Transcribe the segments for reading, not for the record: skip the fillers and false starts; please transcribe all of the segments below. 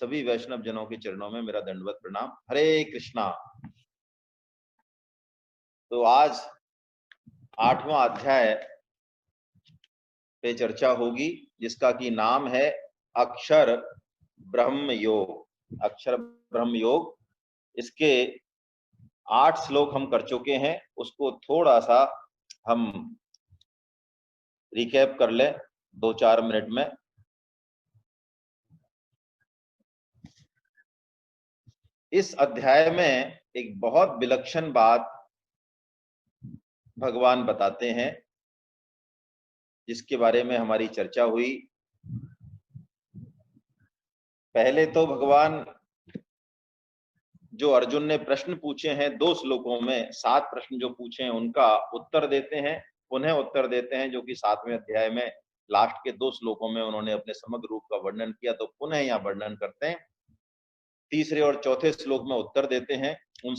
सभी वैष्णव जनों के चरणों में मेरा दंडवत प्रणाम। हरे कृष्णा। तो आज 8वां अध्याय पे चर्चा होगी, जिसका कि नाम है अक्षर ब्रह्म योग। अक्षर ब्रह्म योग, इसके 8 श्लोक हम कर चुके हैं, उसको थोड़ा सा हम रिकैप कर लें 2-4 मिनट में। इस अध्याय में एक बहुत विलक्षण बात भगवान बताते हैं, जिसके बारे में हमारी चर्चा हुई। पहले तो भगवान जो अर्जुन ने प्रश्न पूछे हैं 2 श्लोकों में, 7 प्रश्न जो पूछे हैं उनका उत्तर देते हैं, पुनः उत्तर देते हैं, जो कि 7वें अध्याय में लास्ट के 2 श्लोकों में उन्होंने अपने समग्र रूप का वर्णन किया, तो पुनः यहाँ वर्णन करते हैं। तीसरे और चौथे श्लोक में उत्तर देते हैं उन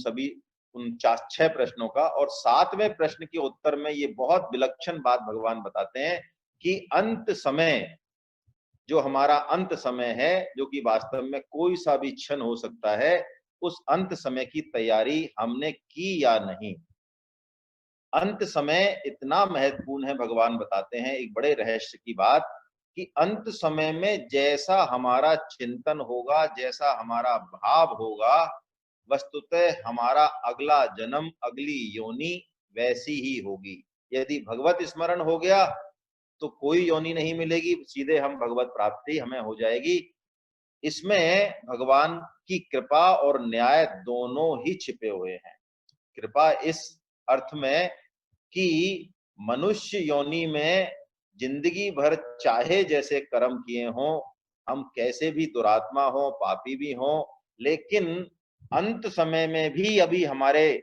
6 प्रश्नों का, और 7वें प्रश्न के उत्तर में ये बहुत विलक्षण बात भगवान बताते हैं कि अंत समय, जो हमारा अंत समय है, जो कि वास्तव में कोई सा भी क्षण हो सकता है, उस अंत समय की तैयारी हमने की या नहीं। अंत समय इतना महत्वपूर्ण है, भगवान बताते हैं एक बड़े रहस्य की बात, कि अंत समय में जैसा हमारा चिंतन होगा, जैसा हमारा भाव होगा, वस्तुतः हमारा अगला जन्म, अगली योनि वैसी ही होगी। यदि भगवत स्मरण हो गया तो कोई योनि नहीं मिलेगी, सीधे हम भगवत प्राप्ति हमें हो जाएगी। इसमें भगवान की कृपा और न्याय दोनों ही छिपे हुए हैं। कृपा इस अर्थ में कि मनुष्य योनि में जिंदगी भर चाहे जैसे कर्म किए हों, हम कैसे भी दुरात्मा हो, पापी भी हो, लेकिन अंत समय में भी अभी हमारे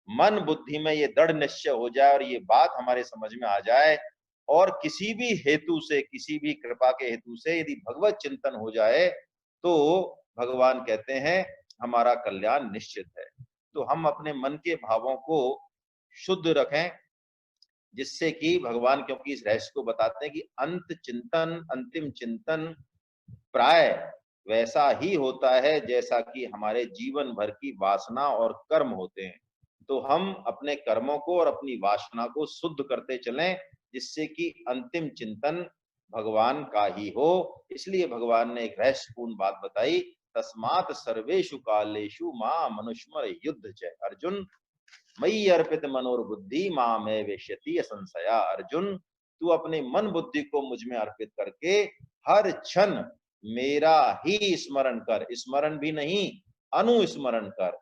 मन बुद्धि में ये दृढ़ निश्चय हो जाए और ये बात हमारे समझ में आ जाए, और किसी भी हेतु से, किसी भी कृपा के हेतु से यदि भगवत चिंतन हो जाए, तो भगवान कहते हैं हमारा कल्याण निश्चित है। तो हम अपने मन के भावों को शुद्ध रखें, जिससे कि भगवान, क्योंकि इस रहस्य को बताते हैं कि अंत चिंतन, अंतिम चिंतन प्राय वैसा ही होता है जैसा कि हमारे जीवन भर की वासना और कर्म होते हैं। तो हम अपने कर्मों को और अपनी वासना को शुद्ध करते चलें, जिससे कि अंतिम चिंतन भगवान का ही हो। इसलिए भगवान ने एक रहस्यपूर्ण बात बताई, तस्मात् सर्वेषु कालेषु मां मनुष्मर युद्ध च। अर्जुन, मयि अर्पित मनोर्बुद्धि मामे वेश्यति असंशया। अर्जुन, तू अपने मन बुद्धि को मुझ में अर्पित करके हर क्षण मेरा ही स्मरण कर, स्मरण भी नहीं अनुस्मरण कर,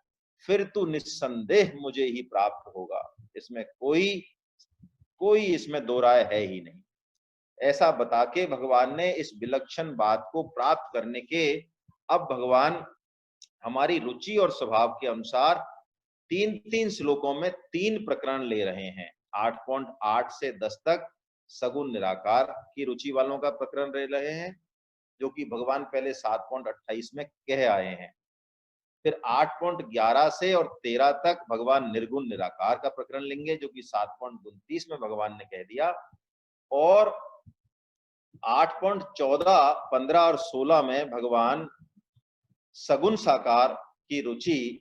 फिर तू निस्संदेह मुझे ही प्राप्त होगा। इसमें कोई इसमें दो राय है ही नहीं। ऐसा बता के भगवान ने इस विलक्षण बात को प्राप्त करने के, अब भगवान हमारी रुचि और स्वभाव के अनुसार 3-3 श्लोकों में 3 प्रकरण ले रहे हैं। 8.8 से 10 तक सगुण निराकार की रुचि वालों का प्रकरण ले रहे हैं, जो कि भगवान पहले 7.28 में कह आए हैं। फिर 8.11 से और 13 तक भगवान निर्गुण निराकार का प्रकरण लेंगे, जो कि 7.29 में भगवान ने कह दिया। और 8.14, 15 और 16 में भगवान सगुण साकार की रुचि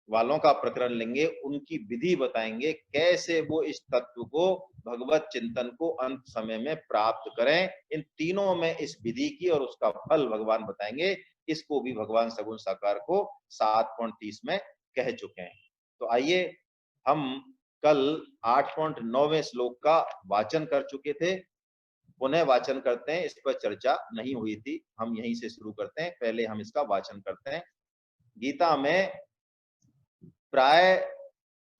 वालों का प्रकरण लेंगे, उनकी विधि बताएंगे कैसे वो इस तत्व को, भगवत चिंतन को अंत समय में प्राप्त करें। इन तीनों में इस विधि की और उसका फल भगवान बताएंगे। इसको भी भगवान सगुण साकार को 7.30 में कह चुके हैं। तो आइए, हम कल 8.9वें श्लोक का वाचन कर चुके थे, पुनः वाचन करते हैं। इस पर चर्चा नहीं हुई थी, हम यहीं से शुरू करते हैं। पहले हम इसका वाचन करते हैं। गीता में प्राय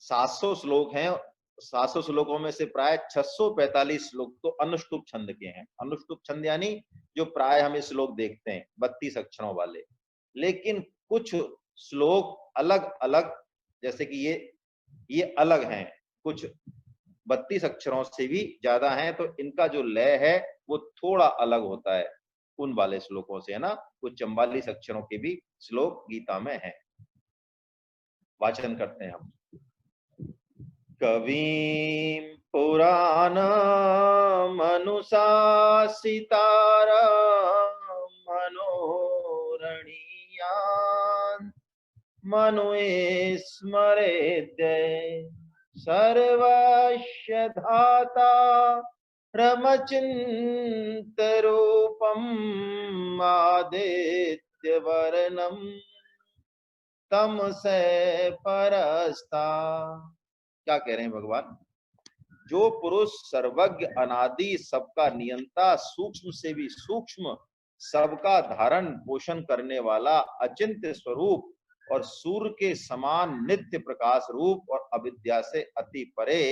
700 श्लोक हैं। 700 श्लोकों में से प्राय 645 श्लोक तो अनुष्टुप छंद के हैं। अनुष्टुप छंद यानी जो प्राय हम श्लोक देखते हैं 32 अक्षरों वाले, लेकिन कुछ श्लोक अलग अलग, जैसे कि ये अलग हैं, कुछ 32 अक्षरों से भी ज्यादा हैं, तो इनका जो लय है वो थोड़ा अलग होता है उन वाले श्लोकों से, है ना। कुछ 44 अक्षरों के भी श्लोक गीता में हैं। वाचन करते हैं हम। कवीं पुराणमनुशासितारं मनोरमां मनुये स्मरेद्य सर्वस्य धाता रमचिंत रूपम आदित्य वर्णम तम से परस्ता। क्या कह रहे हैं भगवान? जो पुरुष सर्वज्ञ अनादि सबका नियंता सूक्ष्म से भी सूक्ष्म सबका धारण पोषण करने वाला अचिंत्य स्वरूप और सूर्य के समान नित्य प्रकाश रूप और अविद्या से अति परे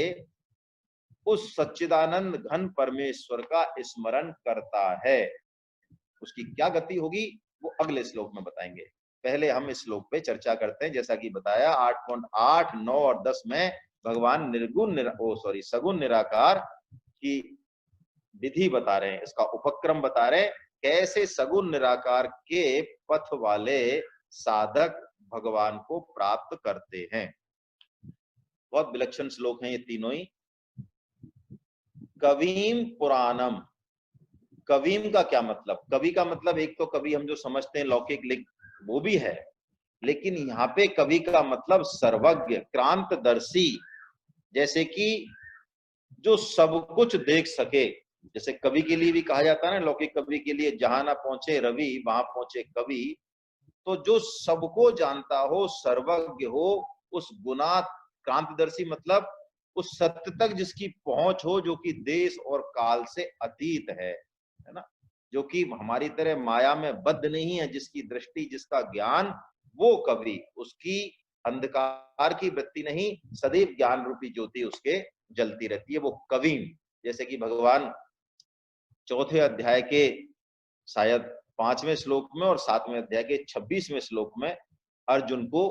उस सच्चिदानंद घन परमेश्वर का स्मरण करता है, उसकी क्या गति होगी वो अगले श्लोक में बताएंगे। पहले हम इस श्लोक पे चर्चा करते हैं। जैसा कि बताया 8.8, 9 और 10 में भगवान सगुण निराकार की विधि बता रहे हैं, इसका उपक्रम बता रहे हैं, कैसे सगुण निराकार के पथ वाले साधक भगवान को प्राप्त करते हैं। बहुत विलक्षण श्लोक हैं ये तीनों ही। कवीम पुराणम, कवीम का क्या मतलब? कवि का मतलब एक तो कवि हम जो समझते हैं लौकिक लिख वो भी है, लेकिन यहाँ पे कवि का मतलब सर्वज्ञ क्रांतदर्शी, जैसे कि जो सब कुछ देख सके। जैसे कवि के लिए भी कहा जाता है ना, लौकिक कवि के लिए जहां ना पहुंचे रवि वहां पहुंचे कवि। तो जो सबको जानता हो, सर्वज्ञ हो, उस गुणा क्रांतदर्शी मतलब उस सत्य तक जिसकी पहुंच हो, जो कि देश और काल से अतीत है ना, जो कि हमारी तरह माया में बद्ध नहीं है, जिसकी दृष्टि जिसका ज्ञान, वो कवि, उसकी अंधकार की वृत्ति नहीं, सदैव ज्ञान रूपी ज्योति उसके जलती रहती है, वो कवीम। जैसे कि भगवान चौथे अध्याय के शायद 5वें श्लोक में और 7वें अध्याय के 26वें श्लोक में अर्जुन को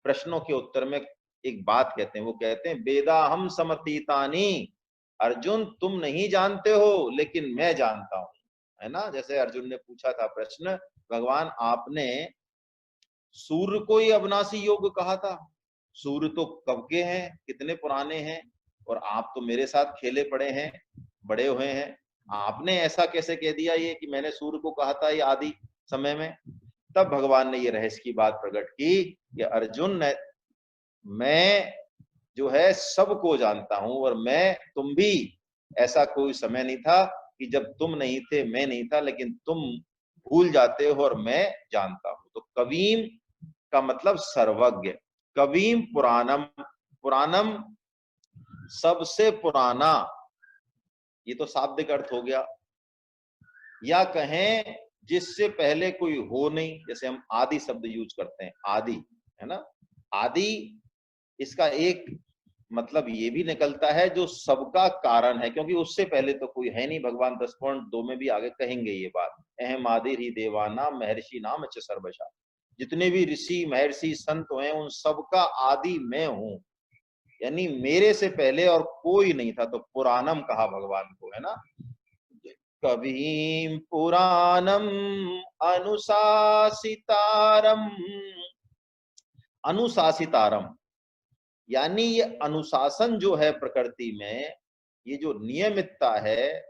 प्रश्नों के उत्तर में एक बात कहते हैं। वो कहते हैं वेदाहम समतीतानि, अर्जुन तुम नहीं जानते हो लेकिन मैं जानता हूं, है ना। जैसे अर्जुन ने पूछा था प्रश्न, भगवान आपने सूर्य को ही अविनाशी योग कहा था, सूर्य तो कब के हैं, कितने पुराने हैं, और आप तो मेरे साथ खेले पड़े हैं, बड़े हुए हैं, आपने ऐसा कैसे कह दिया ये कि मैंने सूर्य को कहा था ये आदि समय में। तब भगवान ने ये रहस्य की बात प्रकट की कि अर्जुन ने, मैं जो है सबको जानता हूं, और मैं, तुम भी, ऐसा कोई समय नहीं था कि जब तुम नहीं थे मैं नहीं था, लेकिन तुम भूल जाते हो और मैं जानता हूं। तो कवीम का मतलब सर्वज्ञ, कवीम पुराणम, पुराणम सबसे पुराना, ये तो शाब्दिक अर्थ हो गया, या कहें जिससे पहले कोई हो नहीं, जैसे हम आदि शब्द यूज करते हैं, आदि, है ना। आदि इसका एक मतलब ये भी निकलता है जो सबका कारण है, क्योंकि उससे पहले तो कोई है नहीं। भगवान 10.2 में भी आगे कहेंगे ये बात, अहम आदि ही देवाना महर्षि नाम च सर्वशा, जितने भी ऋषि महर्षि संत हैं उन सबका आदि मैं हूं, यानी मेरे से पहले और कोई नहीं था। तो पुराणम कहा भगवान को, है ना। कवीं पुराणम अनुशासितारम, अनुशासितारम यानी ये अनुशासन जो है प्रकृति में, ये जो नियमितता है,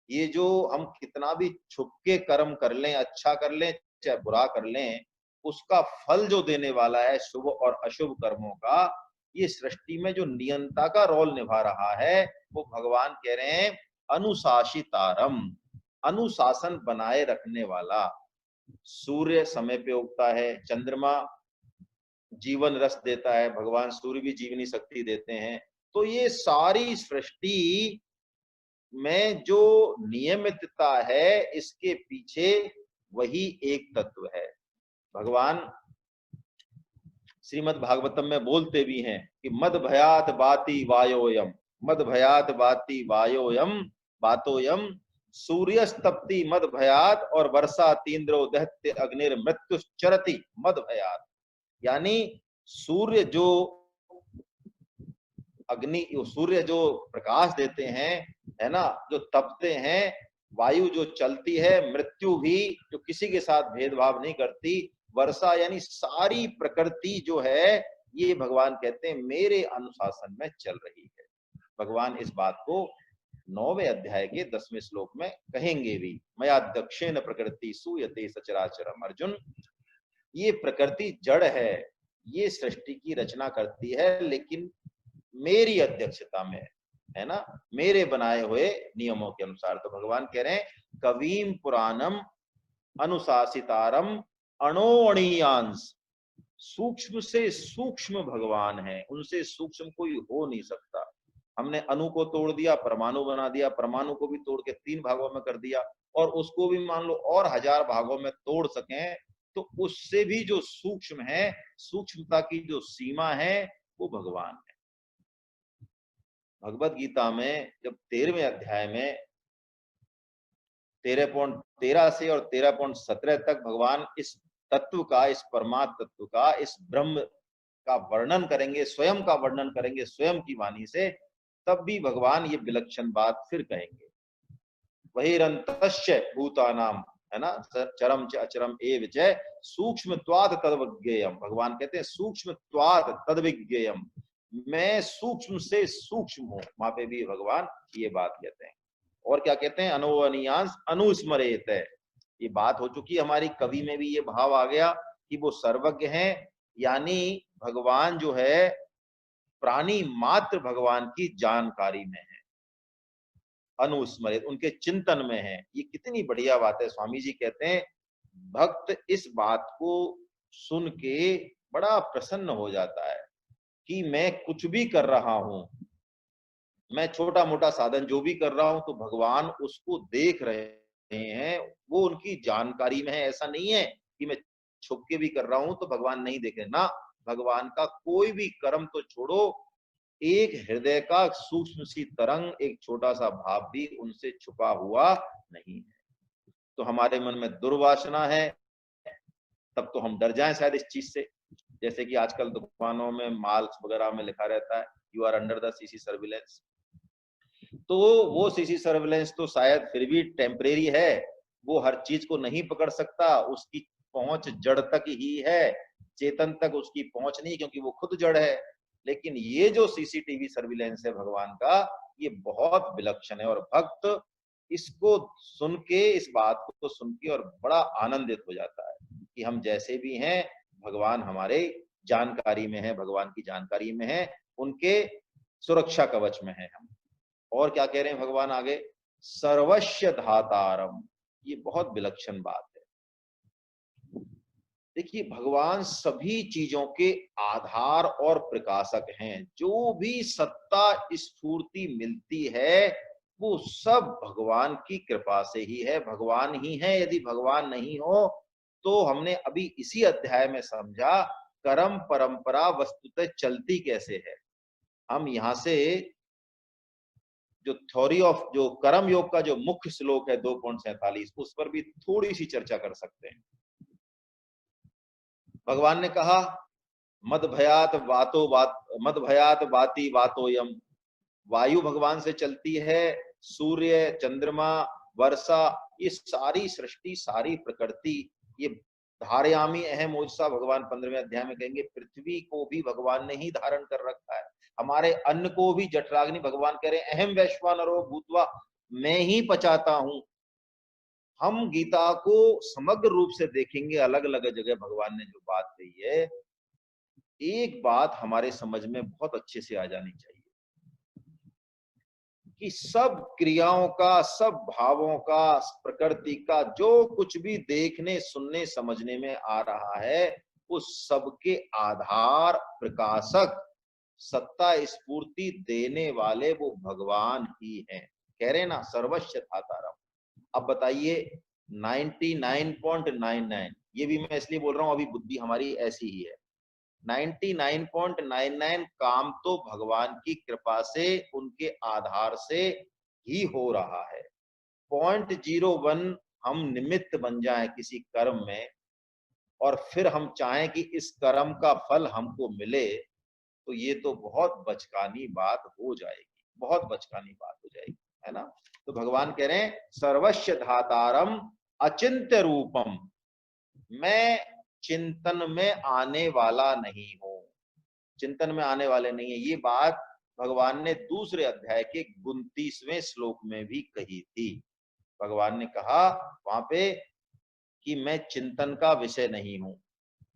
ये जो हम कितना भी छुप के कर्म कर लें, अच्छा कर लें चाहे बुरा कर लें, उसका फल जो देने वाला है शुभ और अशुभ कर्मों का, ये सृष्टि में जो नियंता का रोल निभा रहा है, वो भगवान कह रहे हैं अनुशासितारम, अनुशासन बनाए रखने वाला। सूर्य समय पे उगता है, चंद्रमा जीवन रस देता है, भगवान सूर्य भी जीवनी शक्ति देते हैं। तो ये सारी सृष्टि में जो नियमितता है, इसके पीछे वही एक तत्व है। भगवान श्रीमद् भागवतम में बोलते भी हैं कि मद भयात बाति वायोयम, मद भयात बाति वायोयम बातोयम, सूर्यस्तप्ति मद भयात और वर्षा तीन्द्रो दहत्य अग्निर मृत्यु चरति मद भयात। यानी सूर्य जो अग्नि, सूर्य जो प्रकाश देते हैं, है ना, जो तपते हैं, वायु जो चलती है, मृत्यु भी जो किसी के साथ भेदभाव नहीं करती, वर्षा, यानी सारी प्रकृति जो है, ये भगवान कहते हैं मेरे अनुशासन में चल रही है। भगवान इस बात को 9वें अध्याय के 10वें श्लोक में कहेंगे भी, मया दक्षिण प्रकृति सूयते सचराचरम। अर्जुन, ये प्रकृति जड़ है, ये सृष्टि की रचना करती है, लेकिन मेरी अध्यक्षता में, है ना, मेरे बनाए हुए नियमों के अनुसार। तो भगवान कह रहे हैं कवीम पुराणम अनुशासितारम अणोअणीयांश, सूक्ष्म से सूक्ष्म भगवान है, उनसे सूक्ष्म कोई हो नहीं सकता। हमने अणु को तोड़ दिया, परमाणु बना दिया, परमाणु को भी तोड़ के 3 भागों में कर दिया, और उसको भी मान लो और 1000 भागों में तोड़ सकें, तो उससे भी जो सूक्ष्म है, सूक्ष्मता की जो सीमा है, वो भगवान है। भगवत गीता में जब 13वें अध्याय में 13.13 से और 13.17 तक भगवान इस तत्व का, इस परमात्म तत्व का, इस ब्रह्म का वर्णन करेंगे, स्वयं का वर्णन करेंगे स्वयं की वाणी से, तब भी भगवान ये विलक्षण बात फिर कहेंगे। बहिरंतश्च भूतानाम, है ना, चरम च अचरम एव च सूक्ष्मत्वात् तद्विज्ञेयम। भगवान कहते हैं सूक्ष्मत्वात् तद्विज्ञेयम, मैं सूक्ष्म से सूक्ष्म हूं। वहां पे भी भगवान ये बात कहते हैं। और क्या कहते हैं, अनोअनियांश अनुस्मरेत है। ये बात हो चुकी हमारी, कवि में भी ये भाव आ गया कि वो सर्वज्ञ हैं, यानी भगवान जो है प्राणी मात्र भगवान की जानकारी में है, अनुस्मरित, उनके चिंतन में है। ये कितनी बढ़िया बात है। स्वामी जी कहते हैं भक्त इस बात को सुन के बड़ा प्रसन्न हो जाता है कि मैं कुछ भी कर रहा हूं, मैं छोटा मोटा साधन जो भी कर रहा हूं, तो भगवान उसको देख रहे हैं, वो उनकी जानकारी में है। ऐसा नहीं है कि मैं छुप के भी कर रहा हूं तो भगवान नहीं देख रहे ना। भगवान का कोई भी कर्म तो छोड़ो, एक हृदय का सूक्ष्म सी तरंग, एक छोटा सा भाव भी उनसे छुपा हुआ नहीं है। तो हमारे मन में दुर्वासना है, तब तो हम डर जाएं शायद इस चीज से। जैसे कि आजकल दुकानों में माल वगैरह में लिखा रहता है you are under the CC surveillance. तो वो सीसी सर्विलेंस तो शायद फिर भी टेम्परेरी है, वो हर चीज को नहीं पकड़ सकता, उसकी पहुंच जड़ तक ही है, चेतन तक उसकी पहुंच नहीं, क्योंकि वो खुद जड़ है। लेकिन ये जो सीसीटीवी सर्विलेंस है भगवान का, ये बहुत विलक्षण है, और भक्त इसको सुन के, इस बात को सुन के और बड़ा आनंदित हो जाता है कि हम जैसे भी हैं भगवान हमारे जानकारी में है, भगवान की जानकारी में है, उनके सुरक्षा कवच में है हम। और क्या कह रहे हैं भगवान आगे, सर्वस्य धातारम, ये बहुत विलक्षण बात है। देखिए भगवान सभी चीजों के आधार और प्रकाशक हैं। जो भी सत्ता स्फूर्ति मिलती है वो सब भगवान की कृपा से ही है, भगवान ही है। यदि भगवान नहीं हो तो हमने अभी इसी अध्याय में समझा कर्म परंपरा वस्तुतः चलती कैसे है। हम यहां से जो थ्योरी ऑफ, जो कर्म योग का जो मुख्य श्लोक है 2.47, उस पर भी थोड़ी सी चर्चा कर सकते हैं। भगवान ने कहा मद भयात वातो बात, मद भयात बाती वातोयम, वायु भगवान से चलती है, सूर्य, चंद्रमा, वर्षा, ये सारी सृष्टि, सारी प्रकृति, ये धारयामी अहम ओजसा, भगवान 15वें अध्याय में कहेंगे पृथ्वी को भी भगवान ने ही धारण कर रखा है। हमारे अन्न को भी जठराग्नि, भगवान कह रहे हैं अहम वैश्वानरो भूतवा, मैं ही पचाता हूं। हम गीता को समग्र रूप से देखेंगे, अलग अलग जगह भगवान ने जो बात कही है, एक बात हमारे समझ में बहुत अच्छे से आ जानी चाहिए कि सब क्रियाओं का, सब भावों का, प्रकृति का जो कुछ भी देखने सुनने समझने में आ रहा है, वो सबके आधार, प्रकाशक, सत्ता स्फूर्ति देने वाले वो भगवान ही हैं। कह रहे ना सर्वस्य धातारम। अब बताइए 99.99, ये भी मैं इसलिए बोल रहा हूं अभी बुद्धि हमारी ऐसी ही है, 99.99 काम तो भगवान की कृपा से, उनके आधार से ही हो रहा है। 0.01 हम निमित्त बन जाएं किसी कर्म में, और फिर हम चाहें कि इस कर्म का फल हमको मिले, तो ये तो बहुत बचकानी बात हो जाएगी, बहुत बचकानी बात हो जाएगी, है ना। तो भगवान कह रहे हैं सर्वस्य धातारम अचिंत्य रूपम, मैं चिंतन में आने वाला नहीं हूं, चिंतन में आने वाले नहीं है। ये बात भगवान ने दूसरे अध्याय के 29वें श्लोक में भी कही थी। भगवान ने कहा वहां पे कि मैं चिंतन का विषय नहीं हूं,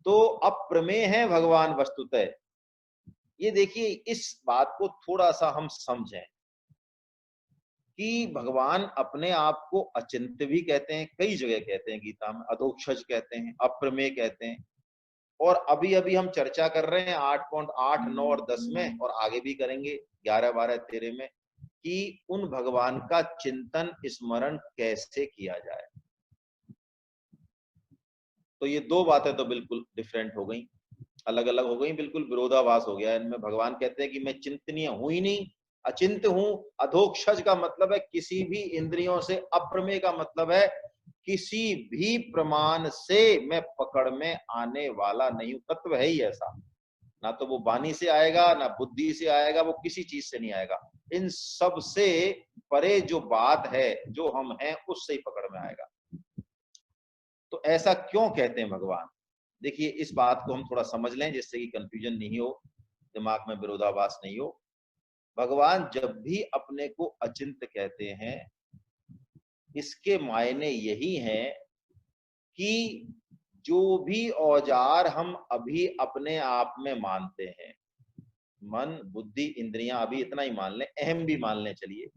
तो अप्रमेय है भगवान वस्तुतः। ये देखिए, इस बात को थोड़ा सा हम समझें कि भगवान अपने आप को अचिंत्य भी कहते हैं, कई जगह कहते हैं गीता में, अधोक्षज कहते हैं, अप्रमेय कहते हैं। और अभी अभी हम चर्चा कर रहे हैं 8.8, 9 और 10 में, और आगे भी करेंगे 11, 12, 13 में, कि उन भगवान का चिंतन स्मरण कैसे किया जाए। तो ये दो बातें तो बिल्कुल डिफरेंट हो गई, अलग अलग हो गई, बिल्कुल विरोधाभास हो गया इनमें। भगवान कहते हैं कि मैं चिंतनीय हूं ही नहीं, अचिंत्य हूं। अधोक्षज का मतलब है किसी भी इंद्रियों से, अप्रमेय का मतलब है किसी भी प्रमाण से मैं पकड़ में आने वाला नहीं हूं। तत्व है ही ऐसा, ना तो वो वाणी से आएगा, ना बुद्धि से आएगा, वो किसी चीज से नहीं आएगा। इन सब से परे जो बात है, जो हम हैं, उससे ही पकड़ में आएगा। तो ऐसा क्यों कहते हैं भगवान? देखिए, इस बात को हम थोड़ा समझ लें जिससे कि कंफ्यूजन नहीं हो, दिमाग में विरोधाभास नहीं हो। भगवान जब भी अपने को अचिंत्य कहते हैं, इसके मायने यही हैं कि जो भी औजार हम अभी अपने आप में मानते हैं, मन, बुद्धि, इंद्रियां, अभी इतना ही मान लें, अहम भी मान लें, चलिए,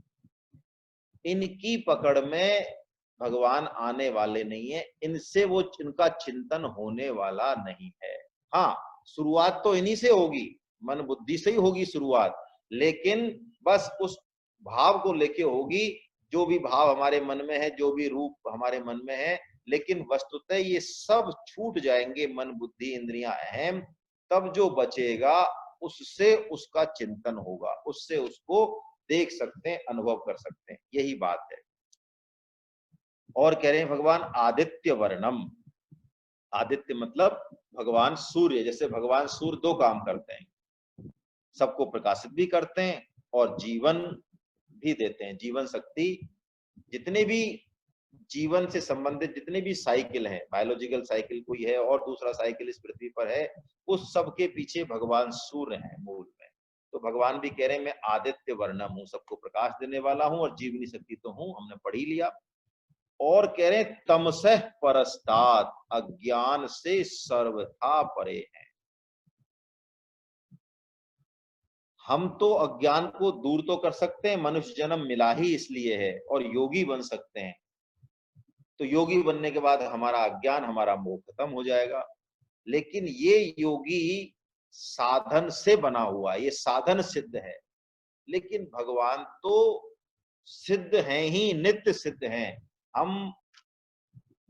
इनकी पकड़ में भगवान आने वाले नहीं है, इनसे वो, इनका चिंतन होने वाला नहीं है। हाँ, शुरुआत तो इन्हीं से होगी, मन बुद्धि से ही होगी शुरुआत, लेकिन बस उस भाव को लेके होगी, जो भी भाव हमारे मन में है, जो भी रूप हमारे मन में है। लेकिन वस्तुतः ये सब छूट जाएंगे, मन, बुद्धि, इंद्रियां, अहम। तब जो बचेगा उससे उसका चिंतन होगा, उससे उसको देख सकते हैं, अनुभव कर सकते हैं, यही बात है। और कह रहे हैं भगवान आदित्य वर्णम। आदित्य मतलब भगवान सूर्य। जैसे भगवान सूर्य दो काम करते हैं, सबको प्रकाशित भी करते हैं और जीवन भी देते हैं, जीवन शक्ति। जितने भी जीवन से संबंधित जितने भी साइकिल हैं, बायोलॉजिकल साइकिल कोई है और दूसरा साइकिल इस पृथ्वी पर है, उस सब के पीछे भगवान सूर्य हैं मूल में। तो भगवान भी कह रहे हैं मैं आदित्य वर्णम हूं, सबको प्रकाश देने वाला हूं और जीवनी शक्ति तो हूं, हमने पढ़ ही लिया। और कह रहे हैं तमसः परस्तात्, अज्ञान से सर्वथा परे हैं। हम तो अज्ञान को दूर तो कर सकते हैं, मनुष्य जन्म मिला ही इसलिए है, और योगी बन सकते हैं। तो योगी बनने के बाद हमारा अज्ञान, हमारा मोह खत्म हो जाएगा। लेकिन ये योगी साधन से बना हुआ, ये साधन सिद्ध है। लेकिन भगवान तो सिद्ध हैं ही, नित्य सिद्ध हैं। हम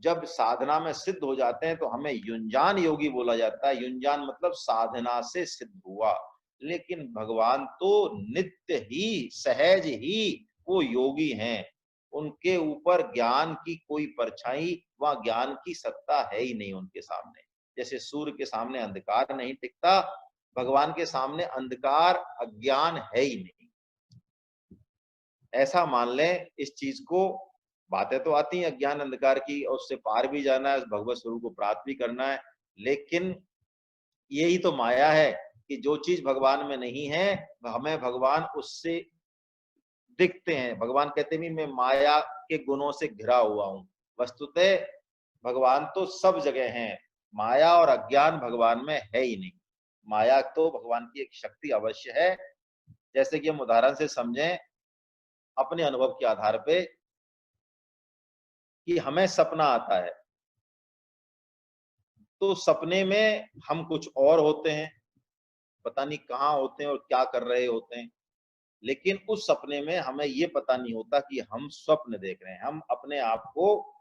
जब साधना में सिद्ध हो जाते हैं तो हमें युंजान योगी बोला जाता है। युंजान मतलब साधना से सिद्ध हुआ। लेकिन भगवान तो नित्य ही, सहज ही वो योगी हैं। उनके ऊपर ज्ञान की कोई परछाई, वहां ज्ञान की सत्ता है ही नहीं उनके सामने। जैसे सूर्य के सामने अंधकार नहीं टिकता, भगवान के सामने अंधकार, अज्ञान है ही नहीं। ऐसा मान लें इस चीज को। बातें तो आती हैं अज्ञान अंधकार की, और उससे पार भी जाना है, भगवत स्वरूप को प्राप्त भी करना है। लेकिन यही तो माया है कि जो चीज भगवान में नहीं है, हमें भगवान उससे दिखते हैं। भगवान कहते भी मैं माया के गुणों से घिरा हुआ हूं। वस्तुतः भगवान तो सब जगह हैं, माया और अज्ञान भगवान में है ही नहीं। माया तो भगवान की एक शक्ति अवश्य है। जैसे कि हम उदाहरण से समझें अपने अनुभव के आधार पे, कि हमें सपना आता है, तो सपने में हम कुछ और होते हैं, पता नहीं कहाँ होते हैं और क्या कर रहे होते हैं। लेकिन उस सपने में हमें ये पता नहीं होता कि हम स्वप्न देख रहे हैं। हम अपने आप को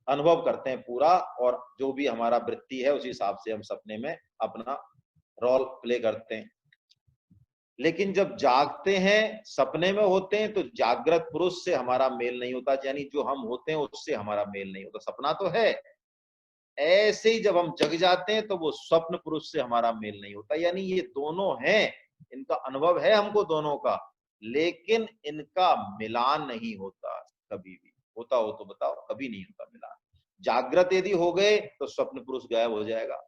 अनुभव करते हैं पूरा, और जो भी हमारा वृत्ति है उसी हिसाब से हम सपने में अपना रोल प्ले करते हैं। लेकिन जब जागते हैं, सपने में होते हैं, तो जागृत पुरुष से हमारा मेल नहीं होता, यानी जो हम होते हैं उससे हमारा मेल नहीं होता। सपना तो है, ऐसे ही जब हम जग जाते हैं तो वो स्वप्न पुरुष से हमारा मेल नहीं होता। यानी ये दोनों हैं, इनका अनुभव है हमको दोनों का, लेकिन इनका मिलान नहीं होता कभी भी। होता हो तो बताओ, कभी नहीं होता मिलान। जागृत यदि हो गए तो स्वप्न पुरुष गायब हो जाएगा,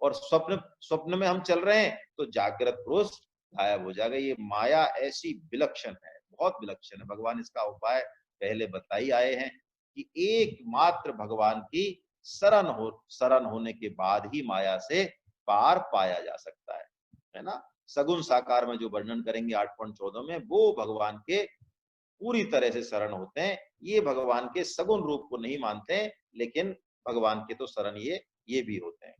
और स्वप्न स्वप्न में हम चल रहे हैं तो जागृत पुरुष गायब हो जाएगा। ये माया ऐसी विलक्षण है, बहुत विलक्षण है। भगवान इसका उपाय पहले बताई आए हैं कि एकमात्र भगवान की शरण होने के बाद ही माया से पार पाया जा सकता है ना। सगुण साकार में जो वर्णन करेंगे 8.14 में, वो भगवान के पूरी तरह से शरण होते हैं। ये भगवान के सगुण रूप को नहीं मानते हैं, लेकिन भगवान के तो शरण ये भी होते हैं।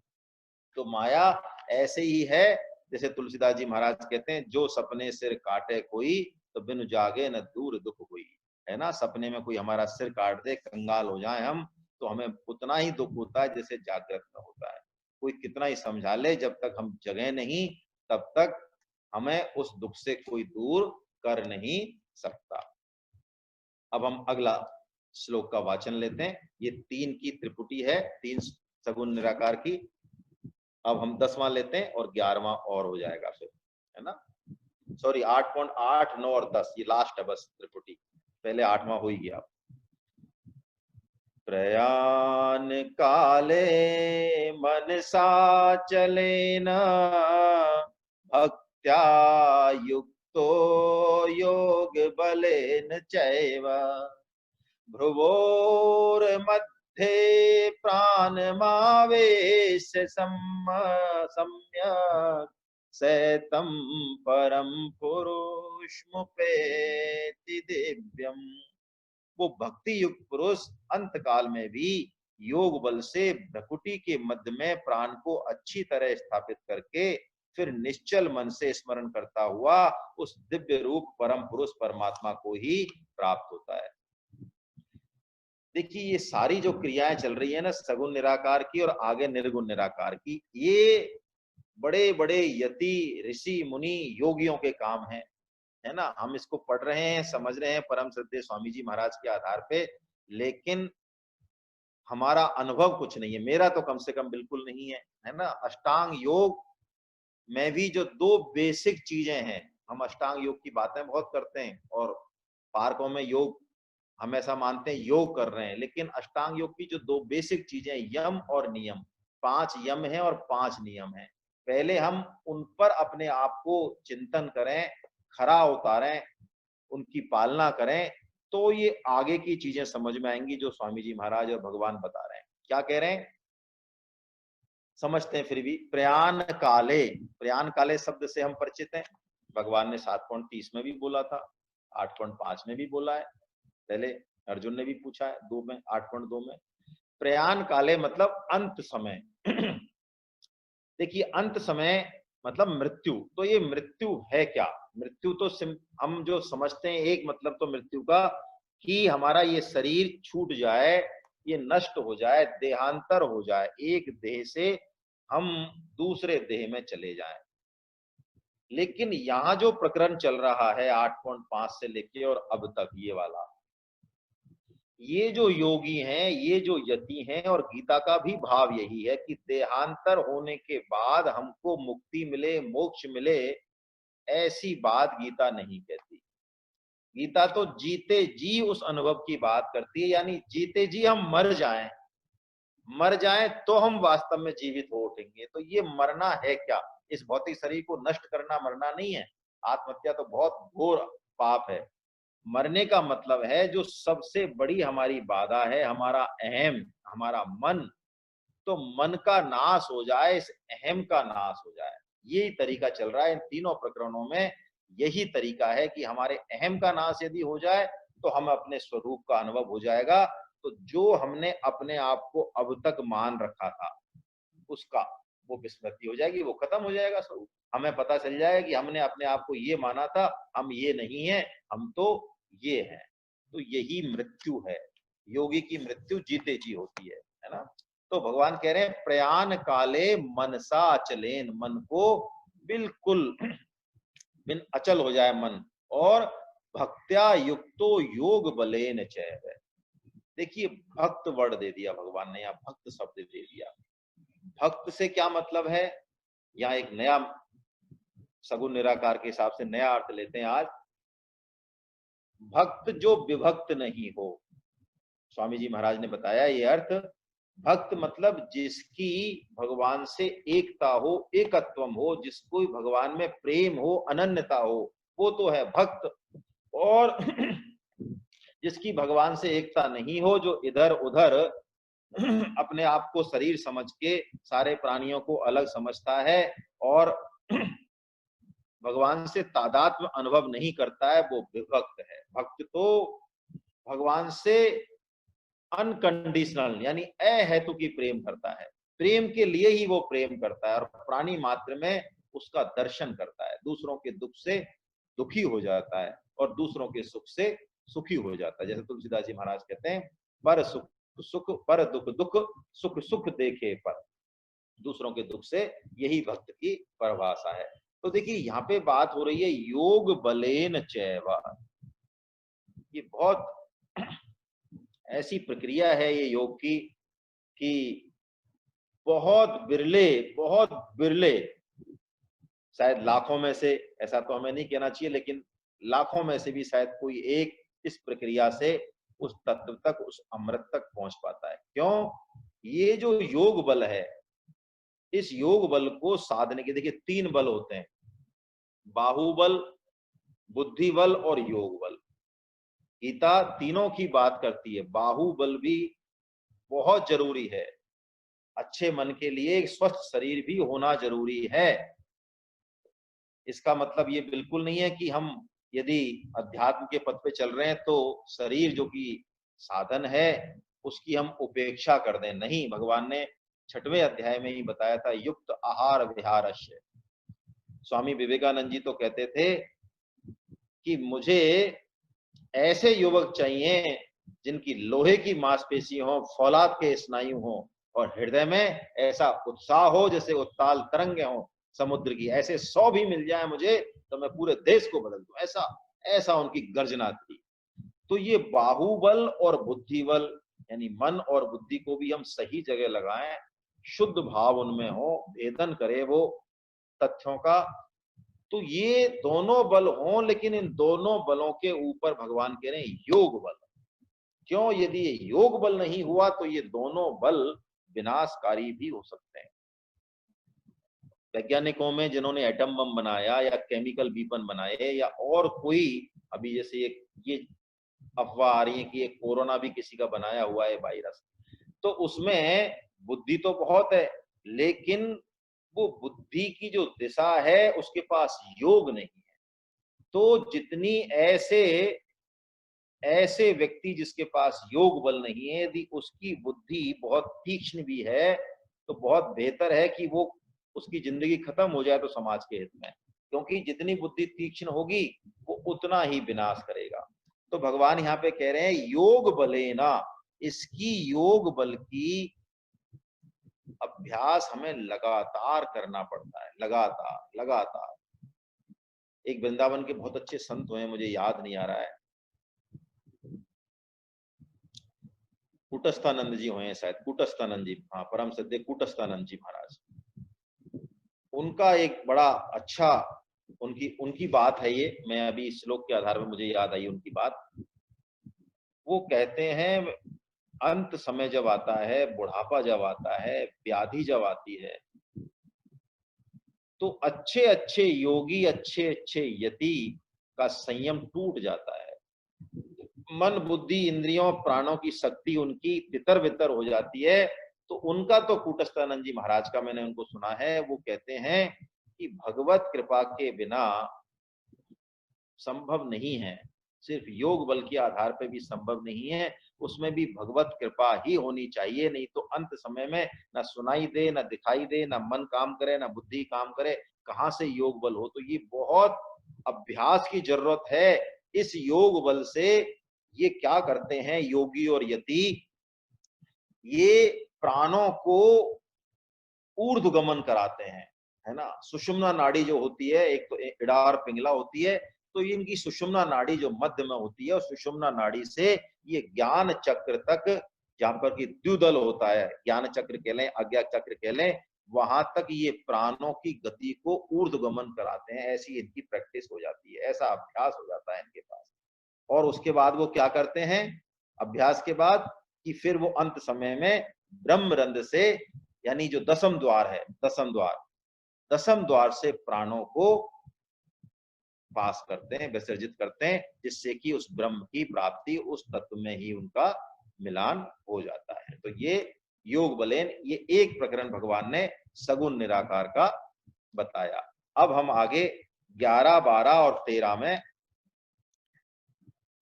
तो माया ऐसे ही है, जैसे तुलसीदास जी महाराज कहते हैं, जो सपने सिर काटे कोई, तो बिनु जागे न दूर दुख हुई, है ना। सपने में कोई हमारा सिर काट दे, कंगाल हो जाए हम, तो हमें उतना ही दुख होता है जैसे जागृत में होता है। कोई कितना ही समझा ले, जब तक हम जगे नहीं तब तक हमें उस दुख से कोई दूर कर नहीं सकता। अब हम अगला श्लोक का वाचन लेते हैं। ये 3 की त्रिपुटी है, 3 सगुण निराकार की। अब हम 10वां लेते हैं और 11वां और हो जाएगा फिर, है ना। सॉरी, 8.8, 9 और 10 ये लास्ट है बस त्रिपुटी, पहले 8वां हो ही गया। प्रयाण काले मनसा चलेन, भक्त्या युक्तो योग बलेन चैव, भ्रुवोर्मध्ये प्राणमावेश सम्यक्, सैतं परम पुरुषमुपेति दिव्यम। वो भक्ति युक्त पुरुष अंत काल में भी योग बल से भ्रकुटी के मध्य में प्राण को अच्छी तरह स्थापित करके फिर निश्चल मन से स्मरण करता हुआ उस दिव्य रूप परम पुरुष परमात्मा को ही प्राप्त होता है। देखिए, ये सारी जो क्रियाएं चल रही है ना, सगुण निराकार की और आगे निर्गुण निराकार की, ये बड़े बड़े यति ऋषि मुनि योगियों के काम है ना। हम इसको पढ़ रहे हैं, समझ रहे हैं परम श्रद्धेय स्वामी जी महाराज के आधार पे, लेकिन हमारा अनुभव कुछ नहीं है। मेरा तो कम से कम बिल्कुल नहीं है ना। अष्टांग योग में भी जो 2 बेसिक चीजें हैं, हम अष्टांग योग की बातें बहुत करते हैं और पार्कों में योग हमेशा मानते हैं योग कर रहे हैं, लेकिन अष्टांग योग की जो 2 बेसिक चीजें, यम और नियम, 5 यम है और 5 नियम है। पहले हम उन पर अपने आप को चिंतन करें, खरा उतारें, उनकी पालना करें, तो ये आगे की चीजें समझ में आएंगी जो स्वामी जी महाराज और भगवान बता रहे हैं। क्या कह रहे हैं समझते हैं फिर भी। प्रयाण काले, प्रयाण काले शब्द से हम परिचित हैं। भगवान ने 7.30 में भी बोला था, 8.5 में भी बोला है, पहले अर्जुन ने भी पूछा है 2 में, 8.2 में। प्रयाण काले मतलब अंत समय। देखिए, अंत समय मतलब मृत्यु। तो ये मृत्यु है क्या? मृत्यु तो हम जो समझते हैं, एक मतलब तो मृत्यु का कि हमारा ये शरीर छूट जाए, ये नष्ट हो जाए, देहांतर हो जाए, एक देह से हम दूसरे देह में चले जाएं। लेकिन यहां जो प्रकरण चल रहा है 8.5 से लेके और अब तक, ये वाला, ये जो योगी हैं, ये जो यति हैं, और गीता का भी भाव यही है कि देहांतर होने के बाद हमको मुक्ति मिले, मोक्ष मिले, ऐसी बात गीता नहीं कहती। गीता तो जीते जी उस अनुभव की बात करती है, यानी जीते जी हम मर जाएं तो हम वास्तव में जीवित हो उठेंगे। तो ये मरना है क्या? इस भौतिक शरीर को नष्ट करना मरना नहीं है। आत्महत्या तो बहुत घोर पाप है। मरने का मतलब है जो सबसे बड़ी हमारी बाधा है, हमारा अहम, हमारा मन, तो मन का नाश हो जाए, इस अहम का नाश हो जाए। यही तरीका चल रहा है इन तीनों प्रकरणों में। यही तरीका है कि हमारे अहम का नाश यदि हो जाए तो हमें अपने स्वरूप का अनुभव हो जाएगा। तो जो हमने अपने आप को अब तक मान रखा था, उसका वो विस्मृति हो जाएगी, वो खत्म हो जाएगा स्वरूप। हमें पता चल जाएगा कि हमने अपने आप को ये माना था, हम ये नहीं है, हम तो ये है। तो यही मृत्यु है। योगी की मृत्यु जीते जी होती है ना। तो भगवान कह रहे हैं प्रयाण काले मनसा अचलेन, मन को बिल्कुल बिन अचल हो जाए मन, और भक्त्या युक्तो योग बलेन चैव। देखिए, भक्त वर्ड दे दिया भगवान ने, यहाँ भक्त शब्द दे दिया। भक्त से क्या मतलब है? यहाँ एक नया सगुण निराकार के हिसाब से नया अर्थ लेते हैं आज। भक्त जो विभक्त नहीं हो। स्वामी जी महाराज ने बताया ये अर्थ। भक्त मतलब जिसकी भगवान से एकता हो, एकत्वम हो, जिसको भगवान में प्रेम हो, अनन्यता हो, वो तो है भक्त। और जिसकी भगवान से एकता नहीं हो, जो इधर उधर अपने आप को शरीर समझ के सारे प्राणियों को अलग समझता है और भगवान से तादात्म्य अनुभव नहीं करता है, वो विभक्त है। भक्त तो भगवान से अनकंडीशनल यानी अहेतुकी प्रेम करता है, प्रेम के लिए ही वो प्रेम करता है और प्राणी मात्र में उसका दर्शन करता है, दूसरों के दुख से दुखी हो जाता है और दूसरों के सुख से सुखी हो जाता है। जैसे तुलसीदास जी महाराज कहते हैं, पर सुख सुख पर दुख दुख, सुख सुख देखे पर। दूसरों के दुख से, यही भक्त की परिभाषा है। तो देखिए यहाँ पे बात हो रही है योग बलेन चैव। ये बहुत ऐसी प्रक्रिया है ये योग की कि बहुत बिरले, शायद लाखों में से, ऐसा तो हमें नहीं कहना चाहिए, लेकिन लाखों में से भी शायद कोई एक इस प्रक्रिया से उस तत्व तक, उस अमृत तक पहुंच पाता है। क्यों? ये जो योग बल है, इस योग बल को साधने के देखिए 3 बल होते हैं, बाहुबल, बुद्धि बल और योग बल। गीता तीनों की बात करती है। बाहुबल भी बहुत जरूरी है, अच्छे मन के लिए एक स्वस्थ शरीर भी होना जरूरी है। इसका मतलब ये बिल्कुल नहीं है कि हम यदि अध्यात्म के पथ पे चल रहे हैं तो शरीर जो कि साधन है उसकी हम उपेक्षा कर दें। नहीं, भगवान ने 6वें अध्याय में ही बताया था, युक्त आहार विहारस्य। स्वामी विवेकानंद जी तो कहते थे कि मुझे ऐसे युवक चाहिए जिनकी लोहे की मांसपेशी हो, फौलाद के स्नायु हो और हृदय में ऐसा उत्साह हो जैसे उत्ताल तरंगे हो समुद्र की। ऐसे 100 भी मिल जाए मुझे तो मैं पूरे देश को बदल दूं, ऐसा ऐसा उनकी गर्जना थी। तो ये बाहुबल और बुद्धि बल यानी मन और बुद्धि को भी हम सही जगह लगाएं, शुद्ध भाव उनमें हो, भेदन करे वो तथ्यों का, तो ये दोनों बल हों। लेकिन इन दोनों बलों के ऊपर भगवान कह रहे हैं योग बल। क्यों? यदि ये योग बल नहीं हुआ तो ये दोनों बल विनाशकारी भी हो सकते हैं। वैज्ञानिकों में जिन्होंने एटम बम बनाया या केमिकल वीपन बनाए या और कोई, अभी जैसे ये अफवाह आ रही है कि ये कोरोना भी किसी का बनाया हुआ है वायरस, तो उसमें बुद्धि तो बहुत है, लेकिन वो बुद्धि की जो दिशा है उसके पास योग नहीं है। तो जितनी ऐसे ऐसे व्यक्ति जिसके पास योग बल नहीं है, यदि उसकी बुद्धि बहुत तीक्ष्ण भी है तो बहुत बेहतर है कि वो उसकी जिंदगी खत्म हो जाए तो समाज के हित में, क्योंकि जितनी बुद्धि तीक्ष्ण होगी वो उतना ही विनाश करेगा। तो भगवान यहाँ पे कह रहे हैं योग बलेना, इसकी योग बल की अभ्यास हमें लगातार करना पड़ता है, लगातार लगातार। एक वृंदावन के बहुत अच्छे संत हुए, मुझे याद नहीं आ रहा है, कूटस्थानंद जी हुए हैं शायद, कूटस्थानंद जी, हाँ, परम सद्य कूटस्थानंद जी महाराज। उनका एक बड़ा अच्छा, उनकी उनकी बात है ये, मैं अभी इस श्लोक के आधार पर मुझे याद आई उनकी बात। वो कहते हैं अंत समय जब आता है, बुढ़ापा जब आता है, व्याधि जब आती है, तो अच्छे अच्छे योगी, अच्छे अच्छे यति का संयम टूट जाता है। मन बुद्धि इंद्रियों प्राणों की शक्ति उनकी तितर बितर हो जाती है। तो उनका तो कूटस्थानंद जी महाराज का मैंने उनको सुना है, वो कहते हैं कि भगवत कृपा के बिना संभव नहीं है, सिर्फ योग बल के आधार पर भी संभव नहीं है, उसमें भी भगवत कृपा ही होनी चाहिए। नहीं तो अंत समय में ना सुनाई दे, ना दिखाई दे, ना मन काम करे, ना बुद्धि काम करे, कहां से योग बल हो। तो ये बहुत अभ्यास की जरूरत है। इस योग बल से ये क्या करते हैं योगी और यति, ये प्राणों को ऊर्ध्वगमन कराते हैं, है ना। सुषुम्ना नाड़ी जो होती है, एक तो इड़ा और पिंगला होती है, तो ये इनकी सुषुम्ना नाड़ी जो मध्य में होती है, और सुषुम्ना नाड़ी से ये ज्ञान चक्र तक, जहां पर कि द्युदल होता है, ज्ञान चक्र कह लें, अज्ञा चक्र कह लें, वहां तक ये प्राणों की गति को ऊर्ध्वगमन कराते हैं। ऐसी इनकी प्रैक्टिस हो जाती है, ऐसा अभ्यास हो जाता है इनके पास। और उसके बाद वो क्या करते हैं अभ्यास के बाद, कि फिर वो अंत समय में ब्रह्मरंध्र से, यानी जो दसम द्वार है, दसम द्वार से प्राणों को पास करते हैं, विसर्जित करते हैं, जिससे कि उस ब्रह्म की प्राप्ति, उस तत्व में ही उनका मिलान हो जाता है। तो ये योग बलेन, ये एक प्रकरण भगवान ने सगुण निराकार का बताया। अब हम आगे 11, 12 और 13 में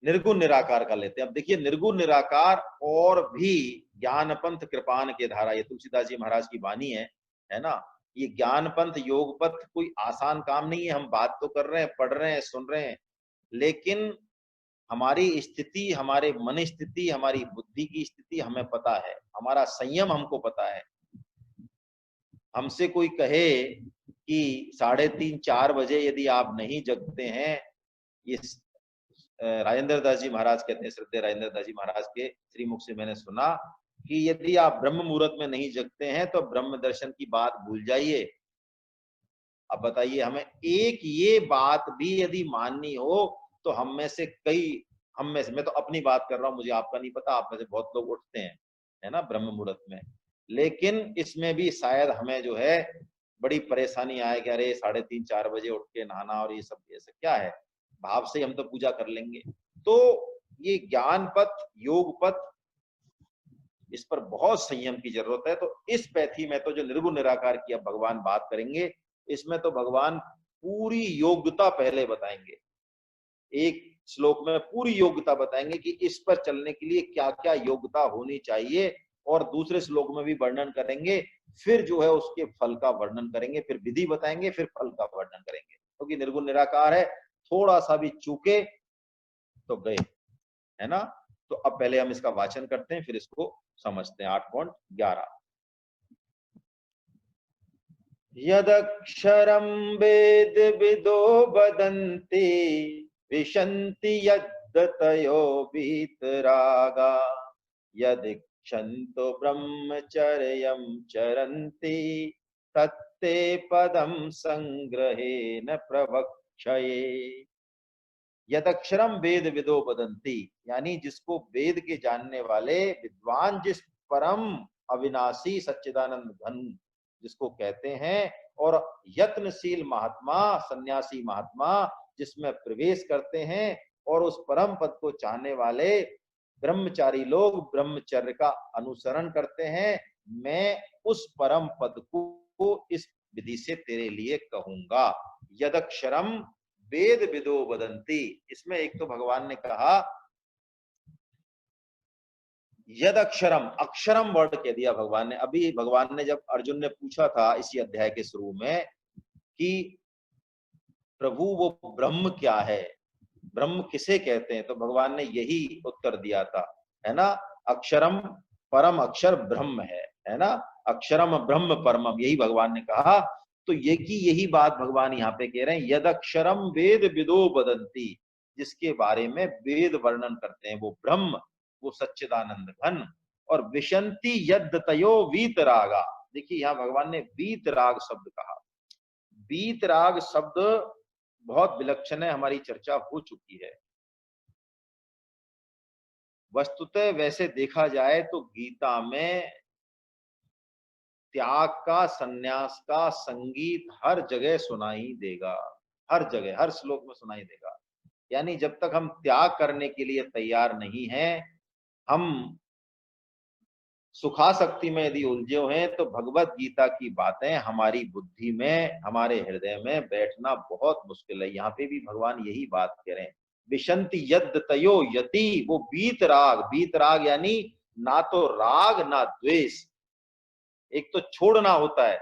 निर्गुण निराकार का लेते हैं। अब देखिए, निर्गुण निराकार और भी ज्ञान पंथ कृपान के धारा, ये तुलसीदास जी महाराज की वाणी है ना। ये ज्ञान पंथ योग पथ कोई आसान काम नहीं है। हम बात तो कर रहे हैं, पढ़ रहे हैं, सुन रहे हैं, लेकिन हमारी स्थिति, हमारे मन स्थिति, हमारी बुद्धि की स्थिति हमें पता है, हमारा संयम हमको पता है। हमसे कोई कहे कि 3:30 4 बजे यदि आप नहीं जगते हैं, इस राजेंद्र दास जी महाराज कहते हैं, श्रद्धेय राजेंद्र दास जी महाराज के श्रीमुख से मैंने सुना कि यदि आप ब्रह्म मुहूर्त में नहीं जगते हैं तो ब्रह्म दर्शन की बात भूल जाइए। अब बताइए, हमें एक ये बात भी यदि माननी हो तो हम में से कई, हम में से, मैं तो अपनी बात कर रहा हूं, मुझे आपका नहीं पता, आप में से बहुत लोग उठते हैं, है ना, ब्रह्म मुहूर्त में, लेकिन इसमें भी शायद हमें जो है बड़ी परेशानी आए कि अरे 3:30 4 बजे उठ के नहाना और ये सब, ऐसा क्या है, भाव से हम तो पूजा कर लेंगे। तो ये ज्ञान पथ, योग पथ, इस पर बहुत संयम की जरूरत है। तो इस पैथी में तो जो निर्गुण निराकार की अब भगवान बात करेंगे, इसमें तो भगवान पूरी योग्यता पहले बताएंगे। एक श्लोक में पूरी योग्यता बताएंगे कि इस पर चलने के लिए क्या क्या योग्यता होनी चाहिए, और दूसरे श्लोक में भी वर्णन करेंगे। फिर जो है उसके फल का वर्णन करेंगे, फिर विधि बताएंगे, फिर फल का वर्णन करेंगे, क्योंकि निर्गुण निराकार है, थोड़ा सा भी चूके तो गए, है ना। तो अब पहले हम इसका वाचन करते हैं, फिर इसको समझते हैं। 8.11 यदक्षरं वेद विदो वदन्ति विशन्ति यद्दतयो वीतरागा यदिच्छन्तो ब्रह्मचर्यं चरन्ति तत्ते पदं संग्रहेण प्रवक्ष्ये। यदक्षरम वेद विदो वदन्ति, यानी जिसको वेद के जानने वाले विद्वान, जिस परम अविनाशी सच्चिदानंद घन जिसको कहते हैं, और यत्नशील महात्मा, सन्यासी महात्मा जिसमें प्रवेश करते हैं, और उस परम पद को चाहने वाले ब्रह्मचारी लोग ब्रह्मचर्य का अनुसरण करते हैं, मैं उस परम पद को इस विधि से तेरे लिए कहूंगा। यदक्षरम वेद विदो वदंती, इसमें एक तो भगवान ने कहा यद अक्षरम, अक्षरम वर्ड कह दिया भगवान ने। अभी भगवान ने, जब अर्जुन ने पूछा था इसी अध्याय के शुरू में कि प्रभु वो ब्रह्म क्या है, ब्रह्म किसे कहते हैं, तो भगवान ने यही उत्तर दिया था, है ना। अक्षरम, परम अक्षर ब्रह्म है ना। अक्षरम ब्रह्म परमम, यही भगवान ने कहा। तो ये की यही बात भगवान यहाँ पे कह रहे हैं, यद अक्षरम वेद विदो वदंती, जिसके बारे में वेद वर्णन करते हैं, वो ब्रह्म, वो सच्चिदानंद घन। और विशंति यद्दतयो वीतरागा, देखिए यहाँ भगवान ने वीतराग शब्द कहा। वीतराग शब्द बहुत विलक्षण है, हमारी चर्चा हो चुकी है। वस्तुतः वैसे देखा जाए तो गीता में त्याग का, संन्यास का संगीत हर जगह सुनाई देगा, हर जगह, हर श्लोक में सुनाई देगा। यानी जब तक हम त्याग करने के लिए तैयार नहीं हैं, हम सुखासक्ति में यदि उलझे हुए हैं, तो भगवत गीता की बातें हमारी बुद्धि में, हमारे हृदय में बैठना बहुत मुश्किल है। यहाँ पे भी भगवान यही बात कह रहे हैं, विशंति यद तयो यति, वो बीत राग, बीत राग यानी ना तो राग ना द्वेष। एक तो छोड़ना होता है,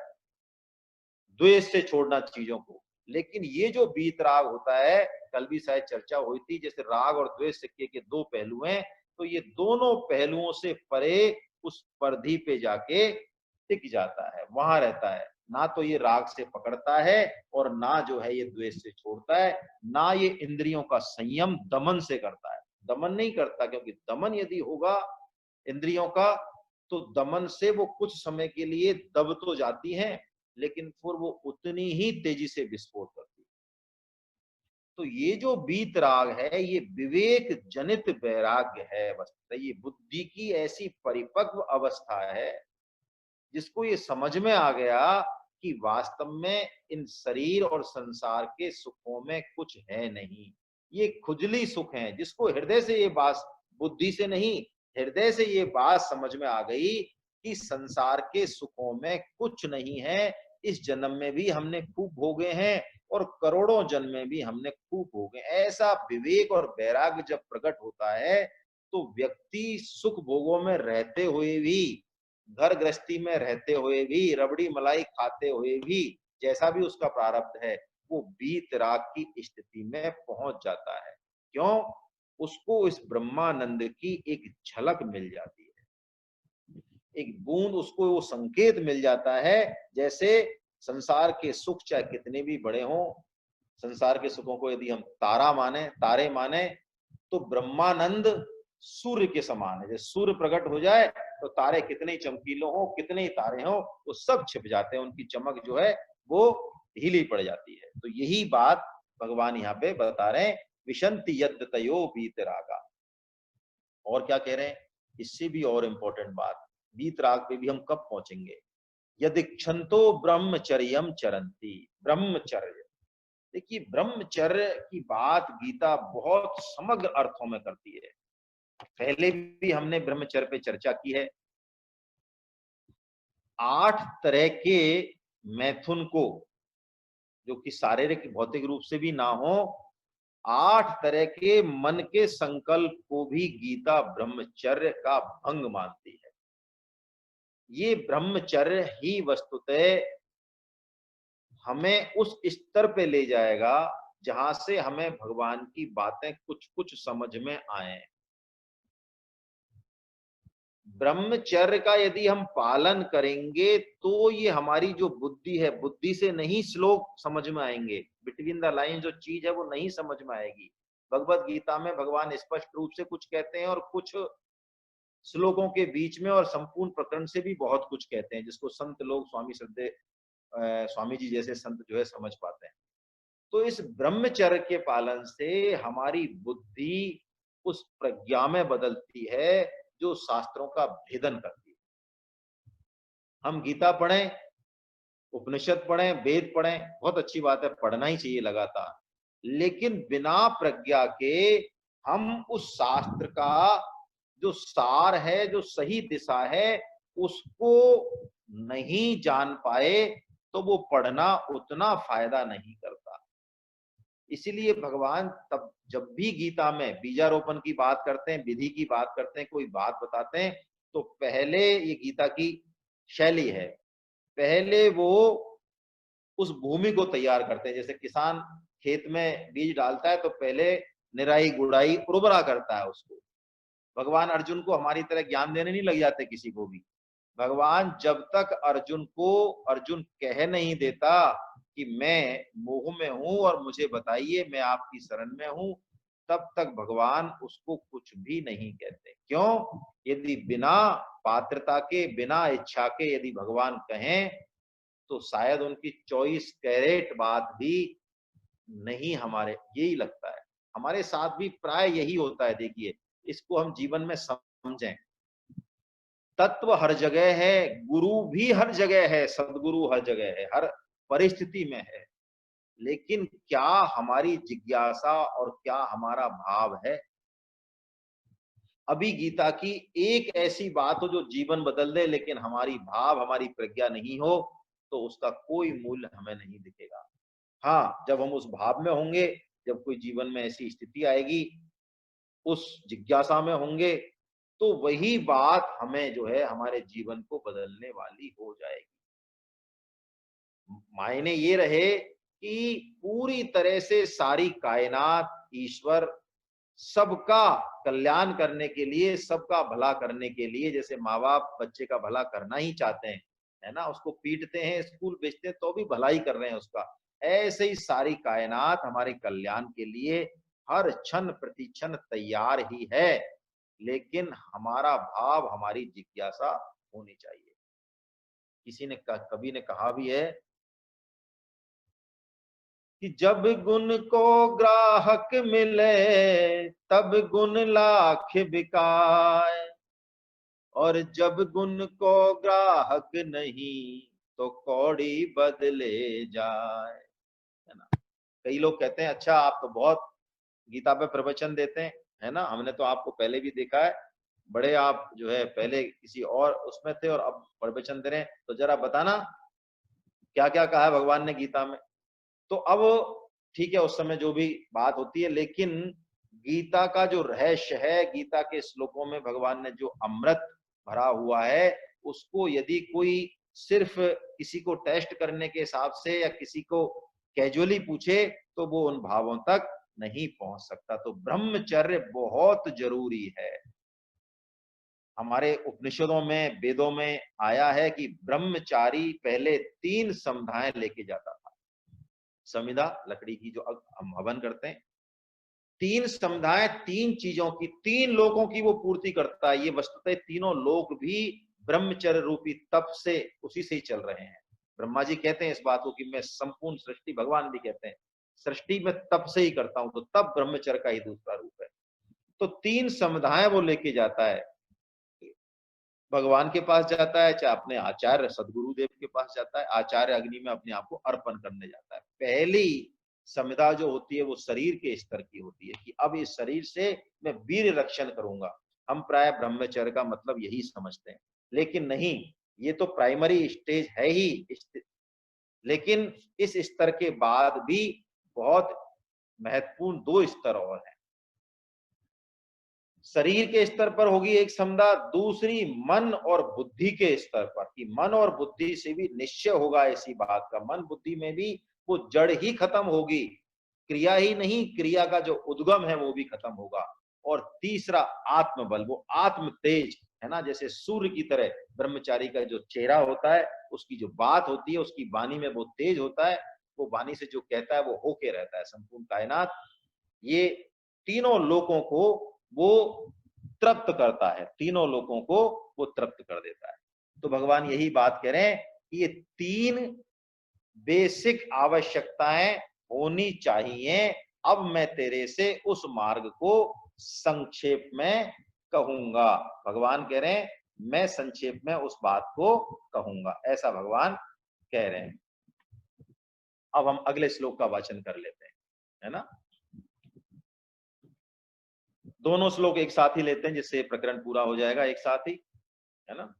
द्वेष से छोड़ना चीजों को, लेकिन ये जो बीत राग होता है, कल भी शायद चर्चा हुई थी, जैसे राग और द्वेष सिक्के के दो पहलू हैं, तो ये दोनों पहलुओं से परे उस परिधि पे जाके टिक जाता है, वहां रहता है। ना तो ये राग से पकड़ता है, और ना जो है ये द्वेष से छोड़ता है, ना ये इंद्रियों का संयम दमन से करता है। दमन नहीं करता, क्योंकि दमन यदि होगा इंद्रियों का, तो दमन से वो कुछ समय के लिए दब तो जाती हैं, लेकिन फिर वो उतनी ही तेजी से विस्फोट करती है। तो ये जो बीत राग है, ये विवेक जनित वैराग्य है। वस्तुतः ये बुद्धि की ऐसी परिपक्व अवस्था है जिसको ये समझ में आ गया कि वास्तव में इन शरीर और संसार के सुखों में कुछ है नहीं, ये खुजली सुख है। जिसको हृदय से ये बात, बुद्धि से नहीं, हृदय से ये बात समझ में आ गई कि संसार के सुखों में कुछ नहीं है, इस जन्म में भी हमने खूब भोगे हैं और करोड़ों जन्म में भी हमने खूब भोगे। ऐसा विवेक और वैराग्य जब प्रकट होता है तो व्यक्ति सुख भोगों में रहते हुए भी, घर गृहस्थी में रहते हुए भी, रबड़ी मलाई खाते हुए भी, जैसा भी उसका प्रारब्ध है, वो वीतराग की स्थिति में पहुंच जाता है। क्यों? उसको इस ब्रह्मानंद की एक झलक मिल जाती है, एक बूंद, उसको वो संकेत मिल जाता है। जैसे संसार के सुख चाहे कितने भी बड़े हों, संसार के सुखों को यदि हम तारे माने, तो ब्रह्मानंद सूर्य के समान है। जैसे सूर्य प्रकट हो जाए तो तारे कितने ही चमकीले हो, कितने ही तारे हो, वो सब छिप जाते हैं, उनकी चमक जो है वो ढीली पड़ जाती है। तो यही बात भगवान यहाँ पे बता रहे हैं, विशंति यद्यतयो वीतरागा। और क्या कह रहे हैं, इससे भी और इंपॉर्टेंट बात, वीतराग पे भी हम कब पहुंचेंगे? यदि क्षंतो ब्रह्मचर्यम चरंती। ब्रह्मचर्य, देखिए ब्रह्मचर्य की बात गीता बहुत समग्र अर्थों में करती है। पहले भी हमने ब्रह्मचर्य पे चर्चा की है। 8 तरह के मैथुन को, जो कि शारीरिक भौतिक रूप से भी ना हो, 8 तरह के मन के संकल्प को भी गीता ब्रह्मचर्य का भंग मानती है। ये ब्रह्मचर्य ही वस्तुतः हमें उस स्तर पे ले जाएगा जहां से हमें भगवान की बातें कुछ कुछ समझ में आए। ब्रह्मचर्य का यदि हम पालन करेंगे तो ये हमारी जो बुद्धि है, बुद्धि से नहीं श्लोक समझ में आएंगे, बिटवीन द लाइन जो चीज है वो नहीं समझ में आएगी। भगवत गीता में भगवान स्पष्ट रूप से कुछ कहते हैं और कुछ श्लोकों के बीच में और संपूर्ण प्रकरण से भी बहुत कुछ कहते हैं, जिसको संत लोग, स्वामी जी जैसे संत जो है समझ पाते हैं। तो इस ब्रह्मचर्य के पालन से हमारी बुद्धि उस प्रज्ञा में बदलती है जो शास्त्रों का भेदन करती है। हम गीता पढ़ें, उपनिषद पढ़ें, वेद पढ़ें, बहुत अच्छी बात है, पढ़ना ही चाहिए लगातार, लेकिन बिना प्रज्ञा के हम उस शास्त्र का जो सार है, जो सही दिशा है, उसको नहीं जान पाए तो वो पढ़ना उतना फायदा नहीं करता। इसीलिए भगवान तब जब भी गीता में बीजारोपण की बात करते हैं, विधि की बात करते हैं, कोई बात बताते हैं, तो पहले ये गीता की शैली है, पहले वो उस भूमि को तैयार करते हैं। जैसे किसान खेत में बीज डालता है तो पहले निराई गुड़ाई उर्वरा करता है उसको। भगवान अर्जुन को हमारी तरह ज्ञान देने नहीं लग जाते किसी को भी। भगवान जब तक अर्जुन कह नहीं देता कि मैं मोह में हूं और मुझे बताइए, मैं आपकी शरण में हूं, तब तक भगवान उसको कुछ भी नहीं कहते। क्यों? यदि बिना पात्रता के, बिना इच्छा के यदि भगवान कहें तो शायद उनकी 24 कैरेट बात भी नहीं, हमारे यही लगता है। हमारे साथ भी प्राय यही होता है। देखिए, इसको हम जीवन में समझें, तत्व हर जगह है, गुरु भी हर जगह है, सदगुरु हर जगह है, हर परिस्थिति में है, लेकिन क्या हमारी जिज्ञासा और क्या हमारा भाव है? अभी गीता की एक ऐसी बात हो जो जीवन बदल दे, लेकिन हमारी भाव, हमारी प्रज्ञा नहीं हो, तो उसका कोई मूल्य हमें नहीं दिखेगा। हाँ, जब हम उस भाव में होंगे, जब कोई जीवन में ऐसी स्थिति आएगी, उस जिज्ञासा में होंगे, तो वही बात हमें जो है हमारे जीवन को बदलने वाली हो जाएगी। मायने ये रहे कि पूरी तरह से सारी कायनात, ईश्वर सबका कल्याण करने के लिए, सबका भला करने के लिए, जैसे माँ बाप बच्चे का भला करना ही चाहते हैं, है ना, उसको पीटते हैं, स्कूल भेजते हैं, तो भी भला ही कर रहे हैं उसका। ऐसे ही सारी कायनात हमारे कल्याण के लिए हर क्षण प्रतिक्षण तैयार ही है, लेकिन हमारा भाव, हमारी जिज्ञासा होनी चाहिए। किसी ने कवि ने कहा भी है कि जब गुण को ग्राहक मिले तब गुण लाख बिकाए, और जब गुण को ग्राहक नहीं तो कौड़ी बदले जाए, है ना। कई लोग कहते हैं, अच्छा आप तो बहुत गीता पे प्रवचन देते हैं, है ना, हमने तो आपको पहले भी देखा है, बड़े आप जो है पहले किसी और उसमें थे और अब प्रवचन दे रहे हैं, तो जरा बताना क्या क्या कहा है भगवान ने गीता में। तो अब ठीक है, उस समय जो भी बात होती है, लेकिन गीता का जो रहस्य है, गीता के श्लोकों में भगवान ने जो अमृत भरा हुआ है, उसको यदि कोई सिर्फ किसी को टेस्ट करने के हिसाब से या किसी को कैजुअली पूछे तो वो उन भावों तक नहीं पहुंच सकता। तो ब्रह्मचर्य बहुत जरूरी है। हमारे उपनिषदों में, वेदों में आया है कि ब्रह्मचारी पहले 3 समुदाय लेके जाता था। समिधा, लकड़ी की जो हम हवन करते हैं, 3 समुदाय 3 चीजों की, 3 लोगों की वो पूर्ति करता है। ये वस्तुतः तीनों लोग भी ब्रह्मचर्य रूपी तप से, उसी से ही चल रहे हैं। ब्रह्मा जी कहते हैं इस बात को कि मैं संपूर्ण सृष्टि, भगवान भी कहते हैं सृष्टि में तप से ही करता हूं, तो तप ब्रह्मचर्य का ही दूसरा रूप है। तो 3 समुदाय वो लेके जाता है, भगवान के पास जाता है, चाहे अपने आचार्य सदगुरुदेव के पास जाता है, आचार्य अग्नि में अपने आप को अर्पण करने जाता है। पहली संविदा जो होती है वो शरीर के स्तर की होती है कि अब इस शरीर से मैं वीर रक्षण करूंगा। हम प्राय ब्रह्मचर्य का मतलब यही समझते हैं, लेकिन नहीं, ये तो प्राइमरी स्टेज है ही। लेकिन इस स्तर के बाद भी बहुत महत्वपूर्ण 2 स्तर और हैं। शरीर के स्तर पर होगी एक समदा, दूसरी मन और बुद्धि के स्तर पर, कि मन और बुद्धि से भी निश्चय होगा इसी बात का, मन बुद्धि में भी वो जड़ ही खत्म होगी, क्रिया ही नहीं, क्रिया का जो उद्गम है वो भी खत्म होगा। और तीसरा आत्मबल, वो आत्म तेज है ना, जैसे सूर्य की तरह ब्रह्मचारी का जो चेहरा होता है, उसकी जो बात होती है, उसकी वाणी में वो तेज होता है, वो वाणी से जो कहता है वो होके रहता है संपूर्ण कायनात। ये तीनों लोगों को वो तृप्त करता है, तीनों लोगों को वो तृप्त कर देता है। तो भगवान यही बात कह रहे हैं कि ये 3 बेसिक आवश्यकताएं होनी चाहिए। अब मैं तेरे से उस मार्ग को संक्षेप में कहूंगा। भगवान कह रहे हैं मैं संक्षेप में उस बात को कहूंगा, ऐसा भगवान कह रहे हैं। अब हम अगले श्लोक का वाचन कर लेते हैं, है ना। दोनों श्लोक एक साथ ही लेते हैं जिससे प्रकरण पूरा हो जाएगा एक साथ ही, है ना।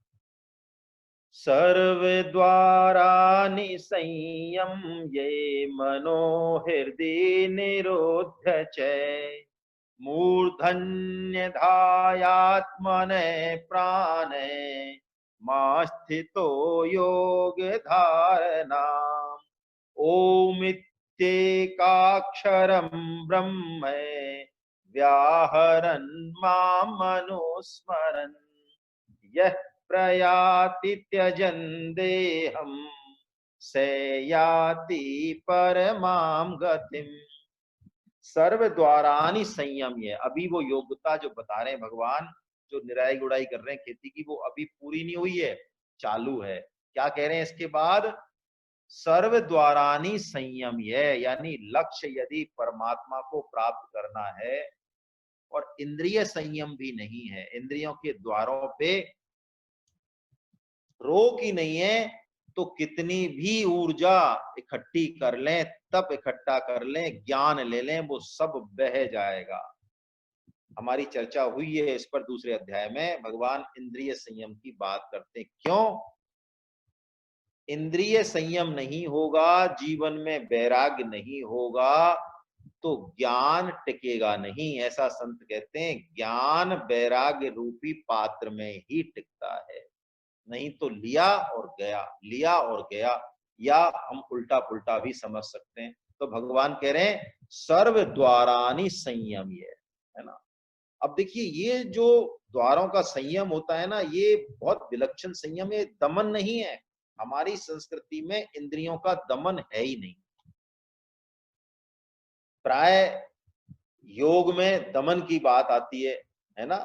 सर्व द्वाराणि संयम ये मनो हृदय निरोध्य च मूर्धन्य धायात्मने प्राणे मा स्थितो योग धारणा ओमित्येकाक्षरं ब्रह्म व्याहरन् मामनुस्मरन् यः प्रयाति त्यजन् देहं स याति परमां गतिम्। सर्व द्वारानि संयम, ये अभी वो योग्यता जो बता रहे हैं भगवान, जो निराई गुड़ाई कर रहे हैं खेती की, वो अभी पूरी नहीं हुई है, चालू है। क्या कह रहे हैं इसके बाद, सर्व द्वारानी संयम, है यानी लक्ष्य यदि परमात्मा को प्राप्त करना है और इंद्रिय संयम भी नहीं है, इंद्रियों के द्वारों पे रोक ही नहीं है, तो कितनी भी ऊर्जा इकट्ठी कर लें, तप इकट्ठा कर लें, ज्ञान ले लें, वो सब बह जाएगा। हमारी चर्चा हुई है इस पर दूसरे अध्याय में, भगवान इंद्रिय संयम की बात करते हैं। क्यों? इंद्रिय संयम नहीं होगा, जीवन में वैराग्य नहीं होगा, तो ज्ञान टिकेगा नहीं। ऐसा संत कहते हैं, ज्ञान वैराग्य रूपी पात्र में ही टिकता है, नहीं तो लिया और गया, लिया और गया, या हम उल्टा पुल्टा भी समझ सकते हैं। तो भगवान कह रहे हैं सर्व द्वारानि संयम, ये है ना। अब देखिए, ये जो द्वारों का संयम होता है ना, ये बहुत विलक्षण संयम है, दमन नहीं है। हमारी संस्कृति में इंद्रियों का दमन है ही नहीं। प्राय योग में दमन की बात आती है ना,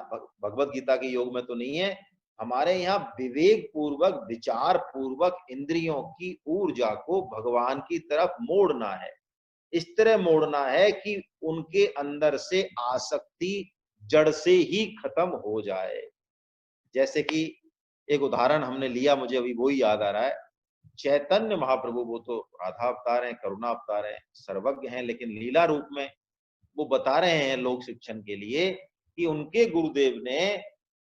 भगवत गीता के योग में तो नहीं है। हमारे यहाँ विवेक पूर्वक, विचार पूर्वक इंद्रियों की ऊर्जा को भगवान की तरफ मोड़ना है। इस तरह मोड़ना है कि उनके अंदर से आसक्ति जड़ से ही खत्म हो जाए। जैसे कि एक उदाहरण हमने लिया, मुझे अभी वही याद आ रहा है, चैतन्य महाप्रभु, वो तो राधा अवतार हैं, करुणा अवतार हैं, सर्वज्ञ हैं, लेकिन लीला रूप में वो बता रहे हैं लोक शिक्षण के लिए कि उनके गुरुदेव ने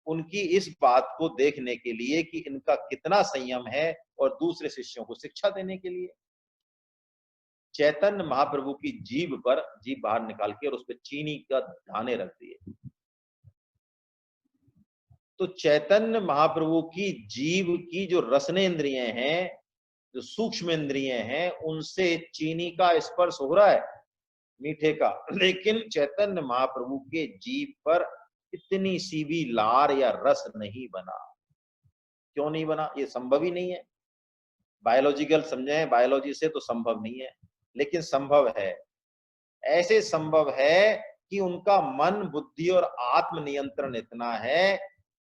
उनकी इस बात को देखने के लिए कि इनका कितना संयम है और दूसरे शिष्यों को शिक्षा देने के लिए। चैतन्य महाप्रभु की जीभ बाहर निकाल के और उस पर चीनी का दाने रख दिए। तो चैतन्य महाप्रभु की जीभ की जो रसनेन्द्रिय हैं, जो सूक्ष्म इंद्रिय हैं, उनसे चीनी का स्पर्श हो रहा है, मीठे का, लेकिन चैतन्य महाप्रभु के जीभ पर इतनी सी भी लार या रस नहीं बना। क्यों नहीं बना? ये संभव ही नहीं है। बायोलॉजिकल समझे, बायोलॉजी से तो संभव नहीं है, लेकिन संभव है। ऐसे संभव है कि उनका मन, बुद्धि और आत्म नियंत्रण इतना है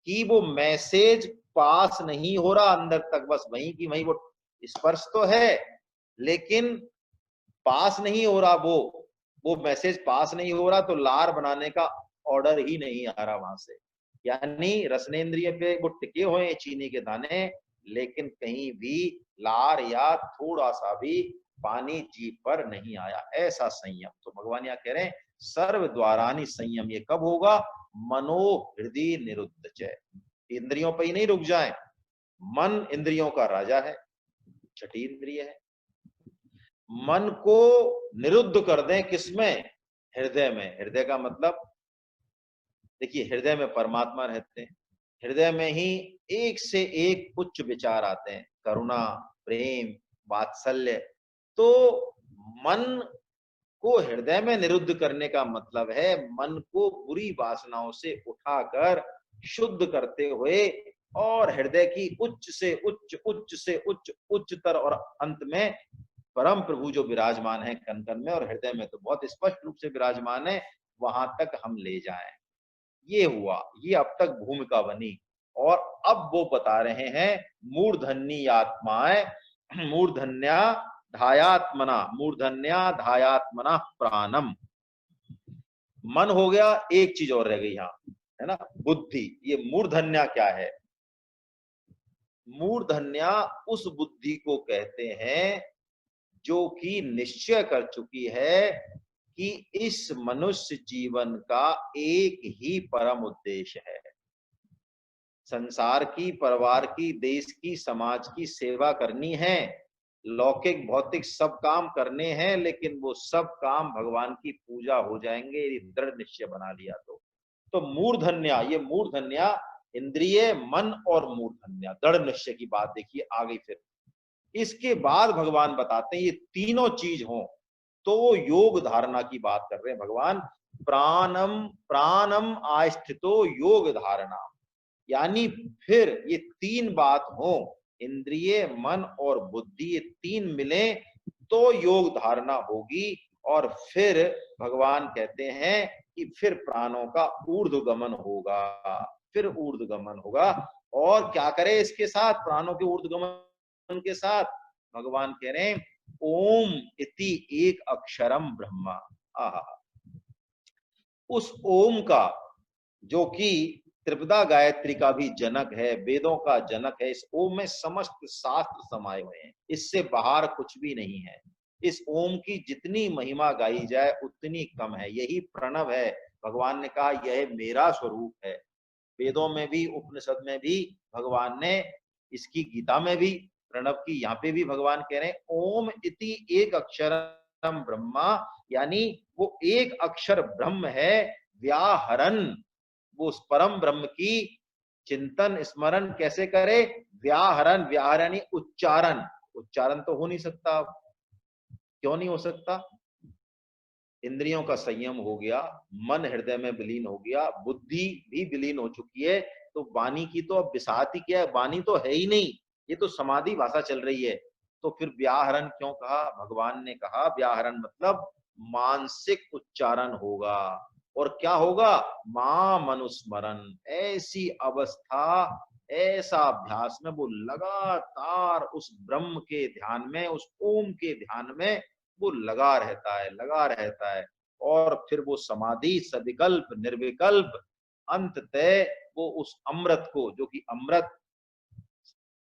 कि वो मैसेज पास नहीं हो रहा अंदर तक, बस वहीं की वहीं, वो स्पर्श तो है लेकिन पास नहीं हो रहा, वो मैसेज पास नहीं हो रहा, तो लार बनाने का ऑर्डर ही नहीं आ रहा वहां से। यानी रसनेन्द्रिय पे वो टिके हुए हैं चीनी के दाने, लेकिन कहीं भी लार या थोड़ा सा भी पानी जीभ पर नहीं आया। ऐसा संयम तो भगवान यहाँ कह रहे हैं सर्व द्वारानि संयम। ये कब होगा? मनो हृदय निरुद्ध च। इंद्रियों पर ही नहीं रुक जाए। मन इंद्रियों का राजा है, छठी इंद्रिय है। मन को निरुद्ध कर दें किसमें? हृदय में। हृदय का मतलब देखिए, हृदय में परमात्मा रहते हैं। हृदय में ही एक से एक उच्च विचार आते हैं, करुणा, प्रेम, वात्सल्य। तो मन को हृदय में निरुद्ध करने का मतलब है मन को बुरी वासनाओं से उठाकर शुद्ध करते हुए और हृदय की उच्च से उच्च, उच्च से उच्च, उच्चतर और अंत में परम प्रभु जो विराजमान है कण कण में, और हृदय में तो बहुत स्पष्ट रूप से विराजमान है, वहां तक हम ले जाएं। ये हुआ, ये अब तक भूमिका बनी। और अब वो बता रहे हैं मूर्धन्य आत्माएं, मूर्धन्या धायात्मना प्राणम। मन हो गया, एक चीज और रह गई यहां, है ना, बुद्धि। ये मूर्धन्या क्या है? मूर्धन्या उस बुद्धि को कहते हैं जो कि निश्चय कर चुकी है कि इस मनुष्य जीवन का एक ही परम उद्देश्य है, संसार की, परिवार की, देश की, समाज की सेवा करनी है, लौकिक भौतिक सब काम करने हैं, लेकिन वो सब काम भगवान की पूजा हो जाएंगे यदि दृढ़ निश्चय बना लिया तो मूर्धन्या, ये मूर्धन्या इंद्रिय, मन और मूर्धन्या, दृढ़ निश्चय की बात देखिए आ गई। फिर इसके बाद भगवान बताते हैं ये तीनों चीज हो तो वो योग धारणा की बात कर रहे हैं भगवान। प्राणम प्राणम आस्थितो योग धारणा, यानी फिर ये तीन बात हो, इंद्रिय, मन और बुद्धि, ये तीन मिले तो योग धारणा होगी। और फिर भगवान कहते हैं कि फिर प्राणों का ऊर्ध्वगमन होगा, फिर ऊर्ध्वगमन होगा। और क्या करे इसके साथ, प्राणों के ऊर्ध्वगमन के साथ? भगवान कह रहे हैं ओम इति एक अक्षरम ब्रह्मा। आहा, उस ओम का जो कि त्रिपदा गायत्री का भी जनक है, वेदों का जनक है, इस ओम में समस्त शास्त्र समाये हुए हैं, इससे बाहर कुछ भी नहीं है। इस ओम की जितनी महिमा गाई जाए उतनी कम है। यही प्रणव है। भगवान ने कहा यह मेरा स्वरूप है। वेदों में भी, उपनिषद में भी भगवान ने, इसकी गीता में भी प्रणव की, यहाँ पे भी भगवान कह रहे हैं ओम इति एक अक्षरम ब्रह्मा, यानी वो एक अक्षर ब्रह्म है। व्याहरण, वो उस परम ब्रह्म की चिंतन स्मरण कैसे करे? व्याहरण, व्याहरण उच्चारण। उच्चारण तो हो नहीं सकता। क्यों नहीं हो सकता? इंद्रियों का संयम हो गया, मन हृदय में विलीन हो गया, बुद्धि भी विलीन हो चुकी है, तो वाणी की तो अब विसात ही क्या है, वाणी तो है ही नहीं, ये तो समाधि भाषा चल रही है। तो फिर व्याहरण क्यों कहा? भगवान ने कहा व्याहरण मतलब मानसिक उच्चारण होगा। और क्या होगा? मां मनुस्मरण, ऐसी अवस्था, ऐसा अभ्यास में वो लगातार उस ब्रह्म के ध्यान में, उस ओम के ध्यान में वो लगा रहता है, लगा रहता है। और फिर वो समाधि सविकल्प निर्विकल्प अंततः वो उस अमृत को, जो कि अमृत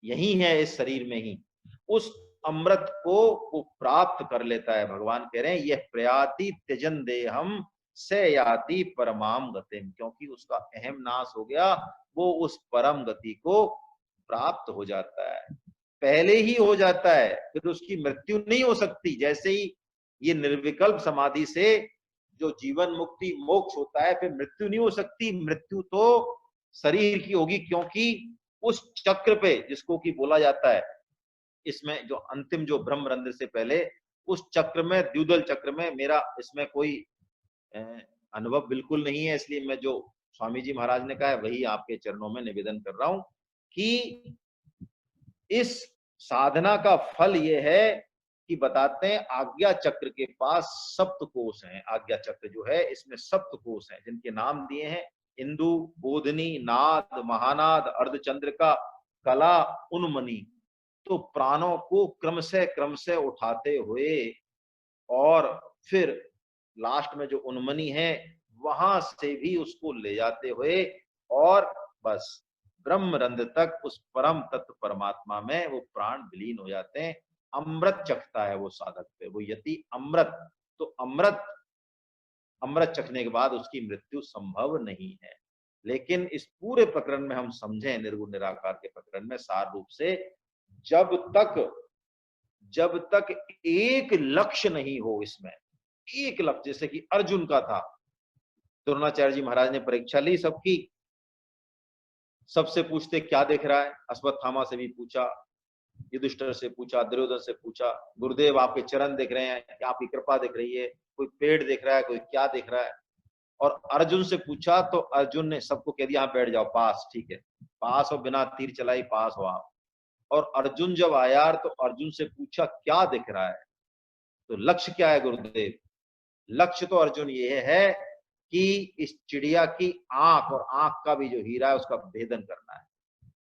यही है इस शरीर में ही, उस अमृत को वो प्राप्त कर लेता है। भगवान कह रहे हैं यह प्रयाति त्यजन देहम स याति परमाम गतिम, क्योंकि उसका अहम नाश हो गया, वो उस परम गति को प्राप्त हो जाता है, पहले ही हो जाता है, फिर उसकी मृत्यु नहीं हो सकती। जैसे ही ये निर्विकल्प समाधि से जो जीवन मुक्ति मोक्ष होता है, फिर मृत्यु नहीं हो सकती। मृत्यु तो शरीर की होगी, क्योंकि उस चक्र पे जिसको कि बोला जाता है, इसमें जो अंतिम जो ब्रह्म रंध्र से पहले उस चक्र में, द्युदल चक्र में, मेरा इसमें कोई अनुभव बिल्कुल नहीं है, इसलिए मैं जो स्वामी जी महाराज ने कहा है वही आपके चरणों में निवेदन कर रहा हूं कि इस साधना का फल ये है कि बताते हैं आज्ञा चक्र के पास सप्त कोश हैं। आज्ञा चक्र जो है इसमें सप्त कोश हैं, जिनके नाम दिए हैं इंदु, बोधनी, नाद, महानाद, अर्धचंद्रिका, कला, उन्मनी। तो प्राणों को क्रम से उठाते हुए और फिर लास्ट में जो उन्मनी है वहां से भी उसको ले जाते हुए और बस ब्रह्म रंध्र तक उस परम तत्व परमात्मा में वो प्राण विलीन हो जाते हैं। अमृत चखता है वो साधक पे, वो यति अमृत। तो अमृत अमृत चखने के बाद उसकी मृत्यु संभव नहीं है। लेकिन इस पूरे प्रकरण में हम समझें, निर्गुण निराकार के प्रकरण में सार रूप से, जब तक एक लक्ष्य नहीं हो, इसमें एक लक्ष्य, जैसे कि अर्जुन का था, द्रोणाचार्य जी महाराज ने परीक्षा ली सबकी, सबसे पूछते क्या दिख रहा है, अश्वत्थामा से भी पूछा, युधिष्ठिर से पूछा, दुर्योधन से पूछा, गुरुदेव आपके चरण दिख रहे हैं, आपकी कृपा दिख रही है, कोई पेड़ दिख रहा है, कोई क्या दिख रहा है। और अर्जुन से पूछा तो अर्जुन ने सबको कह दिया, बैठ जाओ, पास, ठीक है, पास हो, बिना तीर चलाई पास हो आप। और अर्जुन जब आया तो अर्जुन से पूछा क्या दिख रहा है, तो लक्ष्य क्या है गुरुदेव? लक्ष्य तो अर्जुन ये है कि इस चिड़िया की आंख और आंख का भी जो हीरा है उसका भेदन करना है।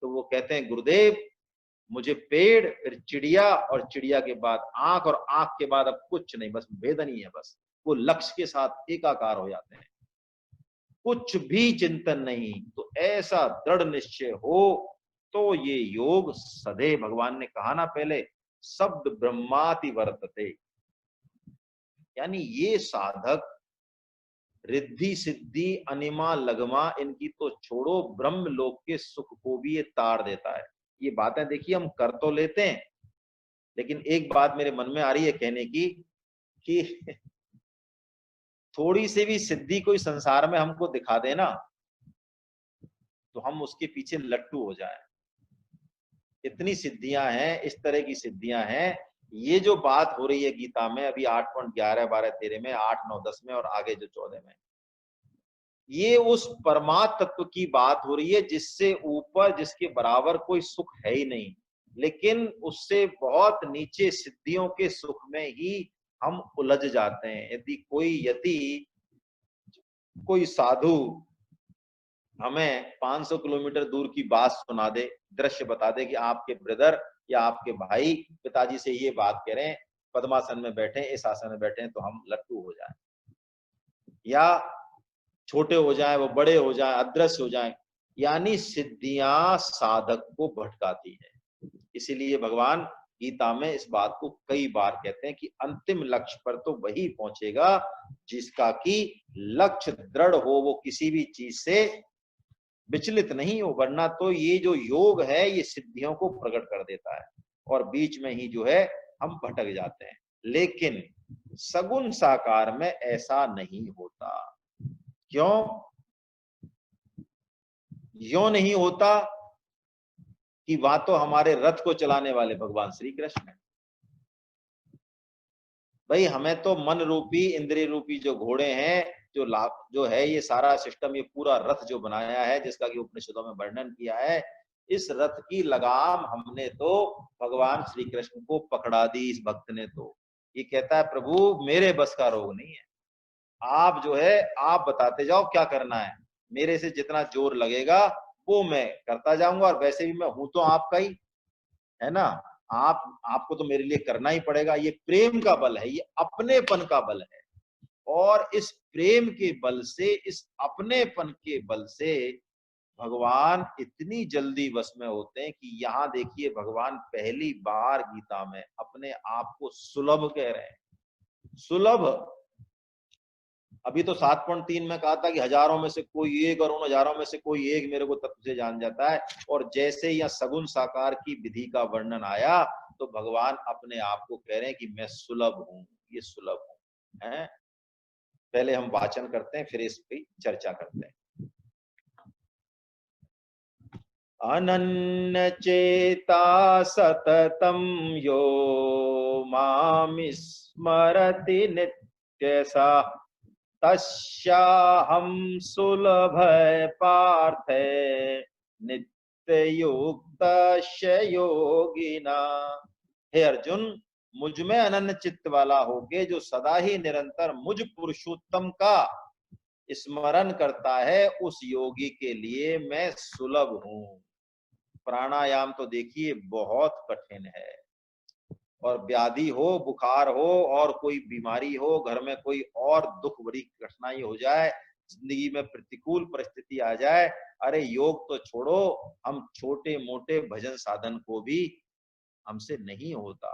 तो वो कहते हैं गुरुदेव मुझे पेड़, फिर चिड़िया, और चिड़िया के बाद आंख, और आंख के बाद अब कुछ नहीं, बस भेदन ही है। बस वो लक्ष्य के साथ एकाकार हो जाते हैं, कुछ भी चिंतन नहीं। तो ऐसा दृढ़ निश्चय हो तो ये योग सदैव, भगवान ने कहा ना पहले, शब्द ब्रह्माति वर्तते, यानी ये साधक रिद्धि सिद्धि अनिमा लगमा इनकी तो छोड़ो, ब्रह्म लोक के सुख को भी ये तार देता है। ये बातें देखिए हम कर तो लेते हैं, लेकिन एक बात मेरे मन में आ रही है कहने की कि थोड़ी सी भी सिद्धि कोई संसार में हमको दिखा देना तो हम उसके पीछे लट्टू हो जाए। इतनी सिद्धियां हैं, इस तरह की सिद्धियां हैं। ये जो बात हो रही है गीता में अभी 8.11, 12, 13 में, 8, 9, 10 में और आगे जो 14 में, ये उस परमात्म तत्व की बात हो रही है जिससे ऊपर, जिसके बराबर कोई सुख है ही नहीं। लेकिन उससे बहुत नीचे सिद्धियों के सुख में ही हम उलझ जाते हैं। यदि कोई यति, कोई साधु हमें 500 किलोमीटर दूर की बात सुना दे, दृश्य बता दे कि आपके ब्रदर या आपके भाई पिताजी से ये बात कह रहे हैं, पद्मासन में बैठे, इस आसन में बैठे हैं, तो हम लट्टू हो जाएं, या छोटे हो जाएं, वो बड़े हो जाएं, अदृश्य हो जाएं। यानी सिद्धियां साधक को भटकाती है। इसीलिए भगवान गीता में इस बात को कई बार कहते हैं कि अंतिम लक्ष्य पर तो वही पहुंचेगा जिसका कि लक्ष्य दृढ़ हो, वो किसी भी चीज से विचलित नहीं हो। वरना तो ये जो योग है ये सिद्धियों को प्रकट कर देता है और बीच में ही जो है हम भटक जाते हैं। लेकिन सगुण साकार में ऐसा नहीं होता। क्यों यो नहीं होता? कि वहां तो हमारे रथ को चलाने वाले भगवान श्री कृष्ण है। भाई हमें तो मन रूपी, इंद्रिय रूपी जो घोड़े हैं, जो है ये सारा सिस्टम, ये पूरा रथ जो बनाया है, जिसका कि उपनिषदों में वर्णन किया है, इस रथ की लगाम हमने तो भगवान श्री कृष्ण को पकड़ा दी। इस भक्त ने तो ये कहता है प्रभु मेरे बस का रोग नहीं है, आप जो है आप बताते जाओ क्या करना है, मेरे से जितना जोर लगेगा वो मैं करता जाऊंगा, और वैसे भी मैं हूं तो आपका ही, है ना। आपको तो मेरे लिए करना ही पड़ेगा। ये प्रेम का बल है, ये अपनेपन का बल है। और इस प्रेम के बल से, इस अपनेपन के बल से भगवान इतनी जल्दी वश में होते हैं कि यहाँ देखिए भगवान पहली बार गीता में अपने आप को सुलभ कह रहे हैं। सुलभ, अभी तो 7.3 में कहा था कि हजारों में से कोई एक और उन हजारों में से कोई एक मेरे को तत्व से जान जाता है। और जैसे ही यहाँ सगुण साकार की विधि का वर्णन आया तो भगवान अपने आप को कह रहे हैं कि मैं सुलभ हूं, ये सुलभ हूं है। पहले हम वाचन करते हैं, फिर इस पे चर्चा करते हैं। अनन्य चेता सततम यो मामिस्मरति नित्यसा तस्याहं सुलभ पार्थ नित्य युक्त योगिना। हे अर्जुन, मुझ में अनन्य चित्त वाला होके जो सदा ही निरंतर मुझ पुरुषोत्तम का स्मरण करता है, उस योगी के लिए मैं सुलभ हूं। प्राणायाम तो देखिए बहुत कठिन है, और व्याधि हो, बुखार हो और कोई बीमारी हो, घर में कोई और दुख बड़ी कठिनाई हो जाए, जिंदगी में प्रतिकूल परिस्थिति आ जाए, अरे योग तो छोड़ो, हम छोटे मोटे भजन साधन को भी हमसे नहीं होता,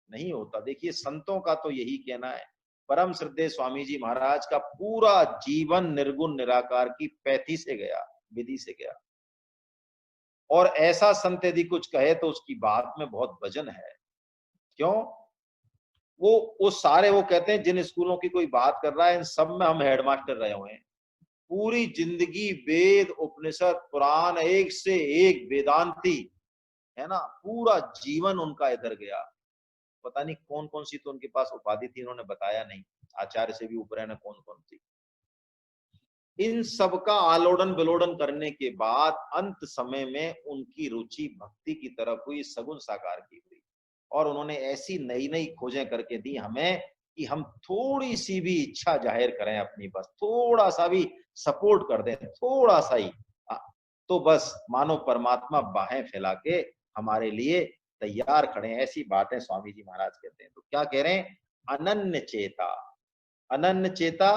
नहीं होता। देखिए संतों का तो यही कहना है। परम श्रद्धेय स्वामी जी महाराज का पूरा जीवन निर्गुण निराकार की पैथी से गया, विधि से गया। और ऐसा संत यदि कुछ कहे तो उसकी बात में बहुत वजन है। क्यों? वो सारे, वो कहते हैं जिन स्कूलों की कोई बात कर रहा है, इन सब में हम हेडमास्टर रहे हुए हैं। पूरी जिंदगी वेद उपनिषद पुराण, एक से एक वेदांती, है ना, पूरा जीवन उनका इधर गया। पता नहीं कौन कौन सी तो उनके पास उपाधि थी, इन्होंने बताया नहीं, आचार्य से भी ऊपर है ना, कौन कौन सी। इन सब का आलोड़न विलोड़न करने के बाद अंत समय में उनकी रुचि भक्ति की तरफ हुई, सगुण साकार की हुई। और उन्होंने ऐसी नई नई खोजें करके दी हमें कि हम थोड़ी सी भी इच्छा जाहिर करें अपनी, बस थोड़ा सा भी सपोर्ट कर दें, थोड़ा सा ही, तो बस मानो परमात्मा बाहें फैला के हमारे लिए तैयार खड़े हैं। ऐसी बातें स्वामी जी महाराज कहते हैं। तो क्या कह रहे हैं? अनन्य चेता। अनन्य चेता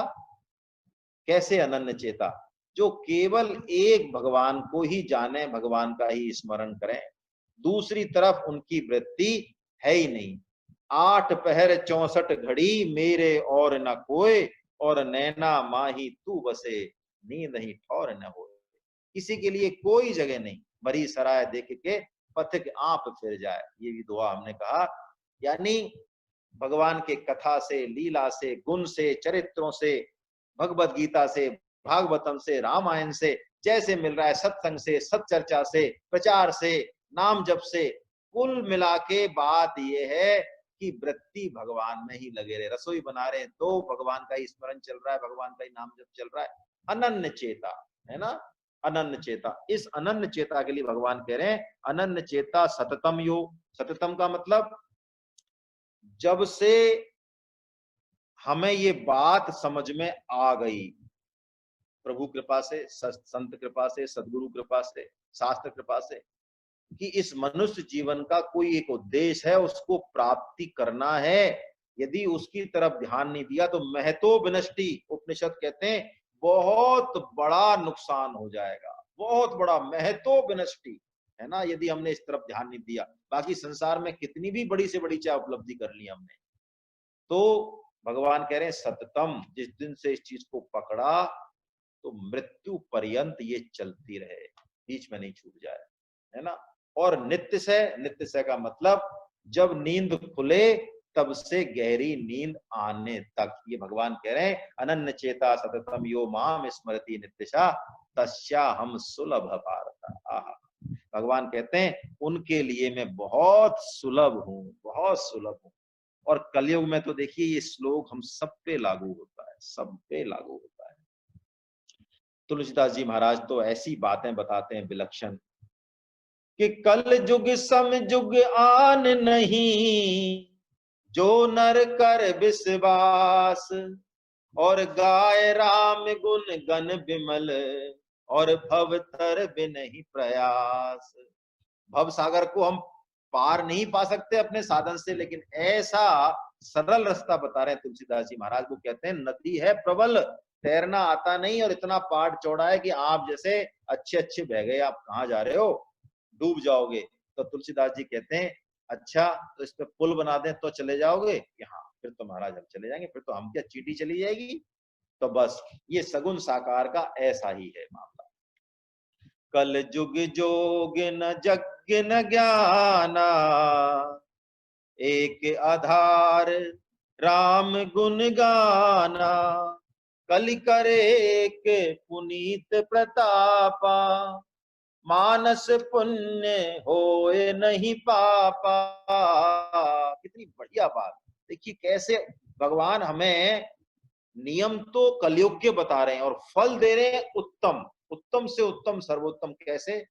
कैसे? अनन्य चेता जो केवल एक भगवान को ही जाने, भगवान का ही स्मरण करें, दूसरी तरफ उनकी वृत्ति है ही नहीं। 8 पहर 64 घड़ी मेरे और न कोय, और नैना माही तू बसे, नींद ही ठौर न हो। किसी के लिए कोई जगह नहीं, भरी सराय देख के पथिक आप फिर जाए, ये भी दुआ हमने कहा। यानी भगवान के कथा से, लीला से, गुण से, चरित्रों से, भगवत गीता से, भागवतम से, रामायण से जैसे मिल रहा है, सत्संग से, सत्चर्चा से, प्रचार से, नाम जप से, कुल मिला के बात यह है कि वृत्ति भगवान में ही लगे रहे। रसोई बना रहे तो भगवान का ही स्मरण चल रहा है, भगवान का ही नाम जप चल रहा है। अनन्य चेता, है ना, अनन्य चेता। इस अनन्य चेता के लिए भगवान कह रहे हैं अनन्य चेता सततम यो। सततम का मतलब जब से हमें ये बात समझ में आ गई, प्रभु कृपा से, संत कृपा से, सदगुरु कृपा से, शास्त्र कृपा से, कि इस मनुष्य जीवन का कोई एक उद्देश्य है, उसको प्राप्ति करना है, यदि उसकी तरफ ध्यान नहीं दिया तो महतो विनष्टि, उपनिषद कहते हैं बहुत बड़ा नुकसान हो जाएगा, बहुत बड़ा महतो विनष्टि, है ना, यदि हमने इस तरफ ध्यान नहीं दिया। बाकी संसार में कितनी भी बड़ी से बड़ी चाहे उपलब्धि कर ली हमने, तो भगवान कह रहे हैं सततम, जिस दिन से इस चीज को पकड़ा तो मृत्यु पर्यंत ये चलती रहे, बीच में नहीं छूट जाए, है ना। और नित्य से का मतलब जब नींद खुले तब से गहरी नींद आने तक। ये भगवान कह रहे हैं अनन्य चेता सततम यो माम स्मरति नित्यशा तस्या हम सुलभ पारता। आहा, भगवान कहते हैं उनके लिए मैं बहुत सुलभ हूं, बहुत सुलभ हूं। और कलयुग में तो देखिए ये श्लोक हम सब पे लागू होता है, सब पे लागू होता है। तुलसीदास जी महाराज तो ऐसी बातें बताते हैं विलक्षण कि कल युग सम युग आन नहीं, जो नर कर विश्वास, और गाय राम गुण गण विमल, और भव तर बिनहि प्रयास। भव सागर को हम पार नहीं पा सकते अपने साधन से, लेकिन ऐसा सरल रास्ता बता रहे हैं तुलसीदास जी महाराज। को कहते हैं नदी है प्रबल, तैरना आता नहीं, और इतना पार चौड़ा है कि आप जैसे अच्छे अच्छे बह गए, आप कहाँ जा रहे हो, डूब जाओगे। तो तुलसीदास जी कहते हैं अच्छा तो इस पे पुल बना दें तो चले जाओगे कि हाँ, फिर तो महाराज हम चले जाएंगे, फिर तो हम क्या चींटी चली जाएगी, तो बस ये सगुण साकार का ऐसा ही है मामला। कल जुग जोग न यज्ञ न ज्ञाना, एक आधार राम गुण गाना, कलि करे एक पुनीत प्रतापा, मानस पुण्य होए नहीं पापा। कितनी बढ़िया बात। देखिए कैसे भगवान हमें नियम तो कलयुग के बता रहे हैं और फल दे रहे हैं उत्तम, उत्तम से उत्तम सर्वोत्तम। कैसे?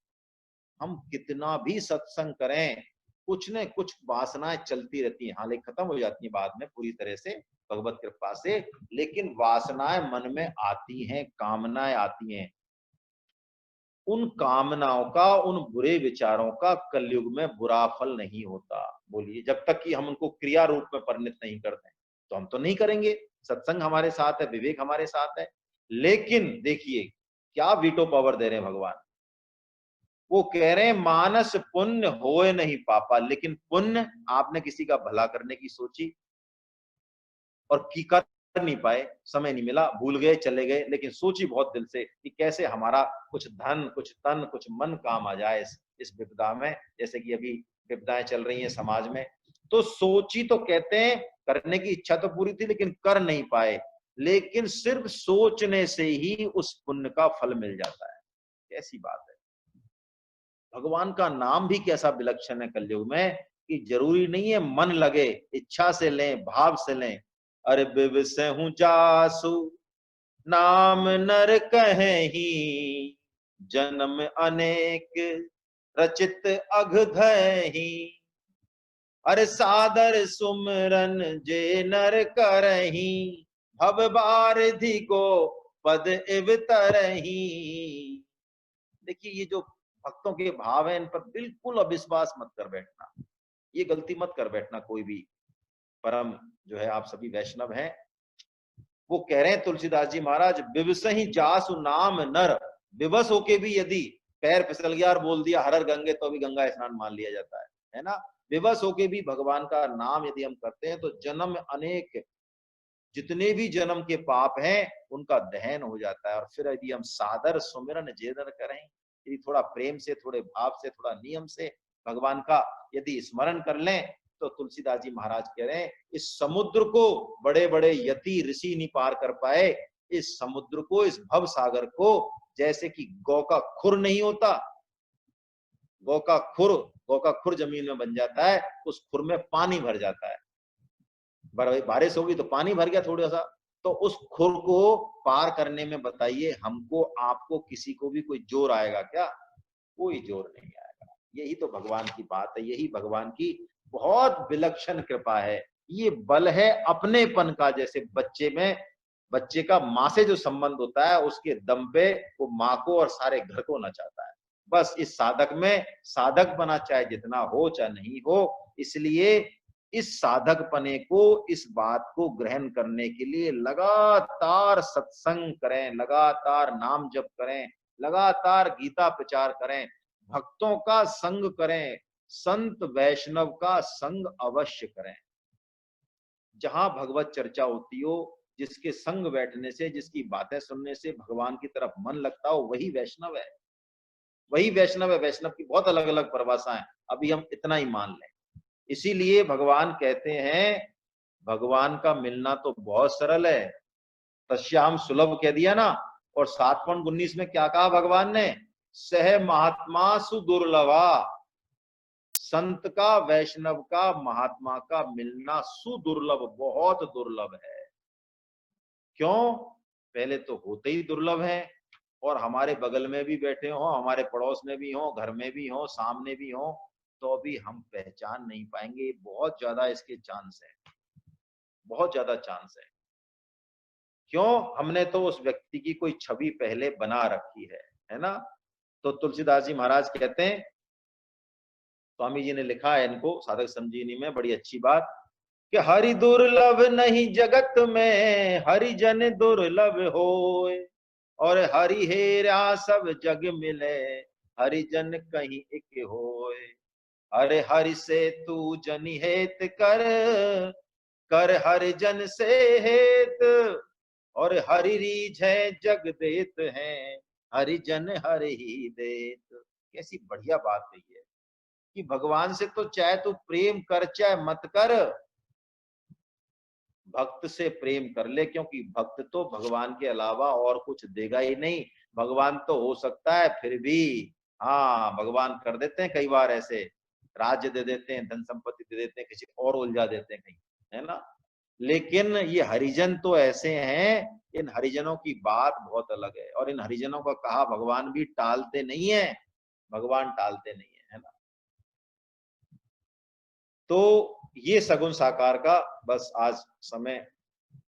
हम कितना भी सत्संग करें, कुछ न कुछ वासनाएं चलती रहती हैं, हालांकि खत्म हो जाती है बाद में पूरी तरह से भगवत कृपा से, लेकिन वासनाएं मन में आती हैं, कामनाएं आती हैं। उन कामनाओं का, उन बुरे विचारों का कलयुग में बुरा फल नहीं होता। बोलिए, जब तक कि हम उनको क्रिया रूप में परिणत नहीं करते तो हम तो नहीं करेंगे। सत्संग हमारे साथ है, विवेक हमारे साथ है, लेकिन देखिए क्या वीटो पावर दे रहे हैं भगवान। वो कह रहे हैं मानस पुण्य होए नहीं पापा, लेकिन पुण्य आपने किसी का भला करने की सोची और की कर नहीं पाए, समय नहीं मिला, भूल गए, चले गए, लेकिन सोची बहुत दिल से कि कैसे हमारा कुछ धन, कुछ तन, कुछ मन काम आ जाए इस विपदा में, जैसे कि अभी विपदाएं चल रही हैं समाज में। तो सोची तो कहते हैं, करने की इच्छा तो पूरी थी लेकिन कर नहीं पाए, लेकिन सिर्फ सोचने से ही उस पुण्य का फल मिल जाता है। कैसी बात है। भगवान का नाम भी कैसा विलक्षण है कलयुग में कि जरूरी नहीं है मन लगे, इच्छा से लें, भाव से लें। अरे बिवसहु जासु नाम नर कहीं, जन्म अनेक रचित अघधहि, अरे सादर सुमरन जे नर करही, भव बारिधि को पद इव तरही। देखिए ये जो भक्तों के भाव है, इन पर बिल्कुल अविश्वास मत कर बैठना, ये गलती मत कर बैठना कोई भी। परम जो है आप सभी वैष्णव हैं, वो कह रहे हैं तुलसीदास जी महाराज, विवस ही जासु नाम नर, विवश होके भी यदि पैर फिसल गया और बोल दिया हर हर गंगे, तो भी गंगा स्नान मान लिया जाता है ना। विवश होके भी भगवान का नाम यदि हम करते हैं तो जन्म अनेक, जितने भी जन्म के पाप हैं उनका दहन हो जाता है। और फिर यदि हम सादर सुमिरन जेदर करें, यदि थोड़ा प्रेम से, थोड़े भाव से, थोड़ा नियम से भगवान का यदि स्मरण कर लें, तो तुलसीदास जी महाराज कह रहे हैं इस समुद्र को बड़े बड़े यति ऋषि नहीं पार कर पाए, इस समुद्र को, इस भव सागर को, जैसे कि गौ का खुर नहीं होता, गौ का खुर जमीन में बन जाता है, उस खुर में पानी भर जाता है, बारिश होगी तो पानी भर गया थोड़ा सा, तो उस खुर को पार करने में बताइए हमको, आपको, किसी को भी कोई जोर आएगा क्या? कोई जोर नहीं आएगा। यही तो भगवान की बात है, यही भगवान की बहुत विलक्षण कृपा है। ये बल है अपनेपन का, जैसे बच्चे में, बच्चे का माँ से जो संबंध होता है उसके दम पे वो माँ को और सारे घर को नचाता है। बस इस साधक में साधक बना, चाहे जितना हो चाहे नहीं हो। इसलिए इस साधक पने को, इस बात को ग्रहण करने के लिए लगातार सत्संग करें, लगातार नाम जप करें, लगातार गीता प्रचार करें, भक्तों का संग करें, संत वैष्णव का संग अवश्य करें। जहां भगवत चर्चा होती हो, जिसके संग बैठने से, जिसकी बातें सुनने से भगवान की तरफ मन लगता हो, वही वैष्णव है, वही वैष्णव है। वैष्णव की बहुत अलग अलग परिभाषाएं, अभी हम इतना ही मान लें। इसीलिए भगवान कहते हैं, भगवान का मिलना तो बहुत सरल है, तस्याम सुलभ कह दिया ना। और 7.19 में क्या कहा भगवान ने? सह महात्मा सुदुर्लभा, संत का, वैष्णव का, महात्मा का मिलना सुदुर्लभ, बहुत दुर्लभ है। क्यों? पहले तो होते ही दुर्लभ है, और हमारे बगल में भी बैठे हो, हमारे पड़ोस में भी हो, घर में भी हो, सामने भी हो, तो भी हम पहचान नहीं पाएंगे। बहुत ज्यादा इसके चांस है, बहुत ज्यादा चांस है। क्यों? हमने तो उस व्यक्ति की कोई छवि पहले बना रखी है ना। तो तुलसीदास जी महाराज कहते हैं, स्वामी जी ने लिखा है इनको साधक संजीवनी में, बड़ी अच्छी बात, कि हरि दुर्लभ नहीं जगत में, हरि जन दुर्लभ होए, और हरि हेरा सब जग मिले, हरि जन कहीं एक होए। अरे हरि से तू जनि हेत कर, कर हरि जन से हेत, और हरि रीझै जग देत हैं, हरिजन हरि ही देत। कैसी बढ़िया बात कही है कि भगवान से तो चाहे तू प्रेम कर चाहे मत कर, भक्त से प्रेम कर ले, क्योंकि भक्त तो भगवान के अलावा और कुछ देगा ही नहीं। भगवान तो हो सकता है फिर भी, हाँ भगवान कर देते हैं कई बार ऐसे, राज्य दे देते हैं, धन संपत्ति दे देते हैं, किसी और उलझा देते हैं कहीं, है ना। लेकिन ये हरिजन तो ऐसे हैं, इन हरिजनों की बात बहुत अलग है, और इन हरिजनों का कहा भगवान भी टालते नहीं है, भगवान टालते नहीं है ना। तो ये सगुन साकार का बस आज समय,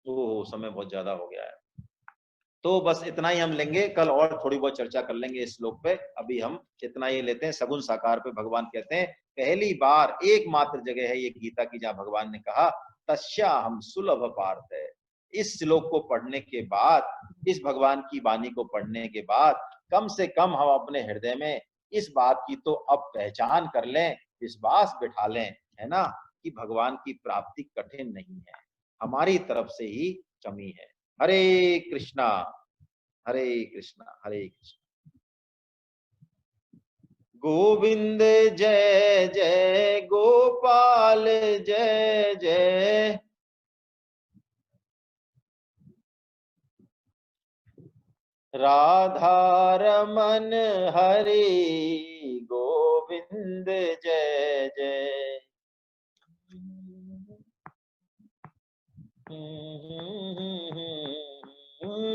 ओ समय बहुत ज्यादा हो गया है, तो बस इतना ही हम लेंगे, कल और थोड़ी बहुत चर्चा कर लेंगे इस श्लोक पे। अभी हम इतना ही लेते हैं। सगुन साकार पे भगवान कहते हैं, पहली बार एकमात्र जगह है ये गीता की जहां भगवान ने कहा तस्या हम सुलभ पार्थ है। इस श्लोक को पढ़ने के बाद, इस भगवान की वाणी को पढ़ने के बाद कम से कम हम अपने हृदय में इस बात की तो अब पहचान कर लें, विश्वास बिठा लें, है ना, कि भगवान की प्राप्ति कठिन नहीं है, हमारी तरफ से ही कमी है। हरे कृष्णा, हरे कृष्णा, हरे कृष्णा। गोविंद जय जय गोपाल जय जय, राधा रमन हरि गोविंद जय जय।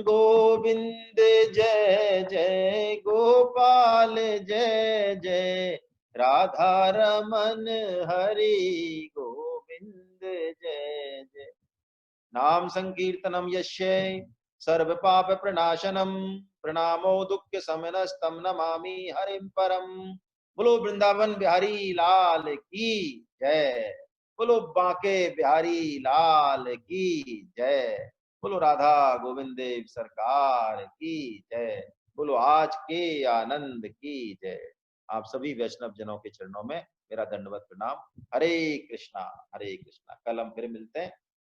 गोविंद जय जय गोपाल जय जय, राधा रमन हरि गोविंद जय जय। नाम संकीर्तनम यस्य सर्व पाप प्रणाशनम, प्रणामो दुःख शमनस्तम नमामि हरिम परम। बोलो वृंदावन बिहारी लाल की जय, बोलो बांके बिहारी लाल की जय, बोलो राधा गोविंद देव सरकार की जय, बोलो आज के आनंद की जय। आप सभी वैष्णव जनों के चरणों में मेरा दंडवत प्रणाम। हरे कृष्णा, हरे कृष्णा। कल हम फिर मिलते हैं।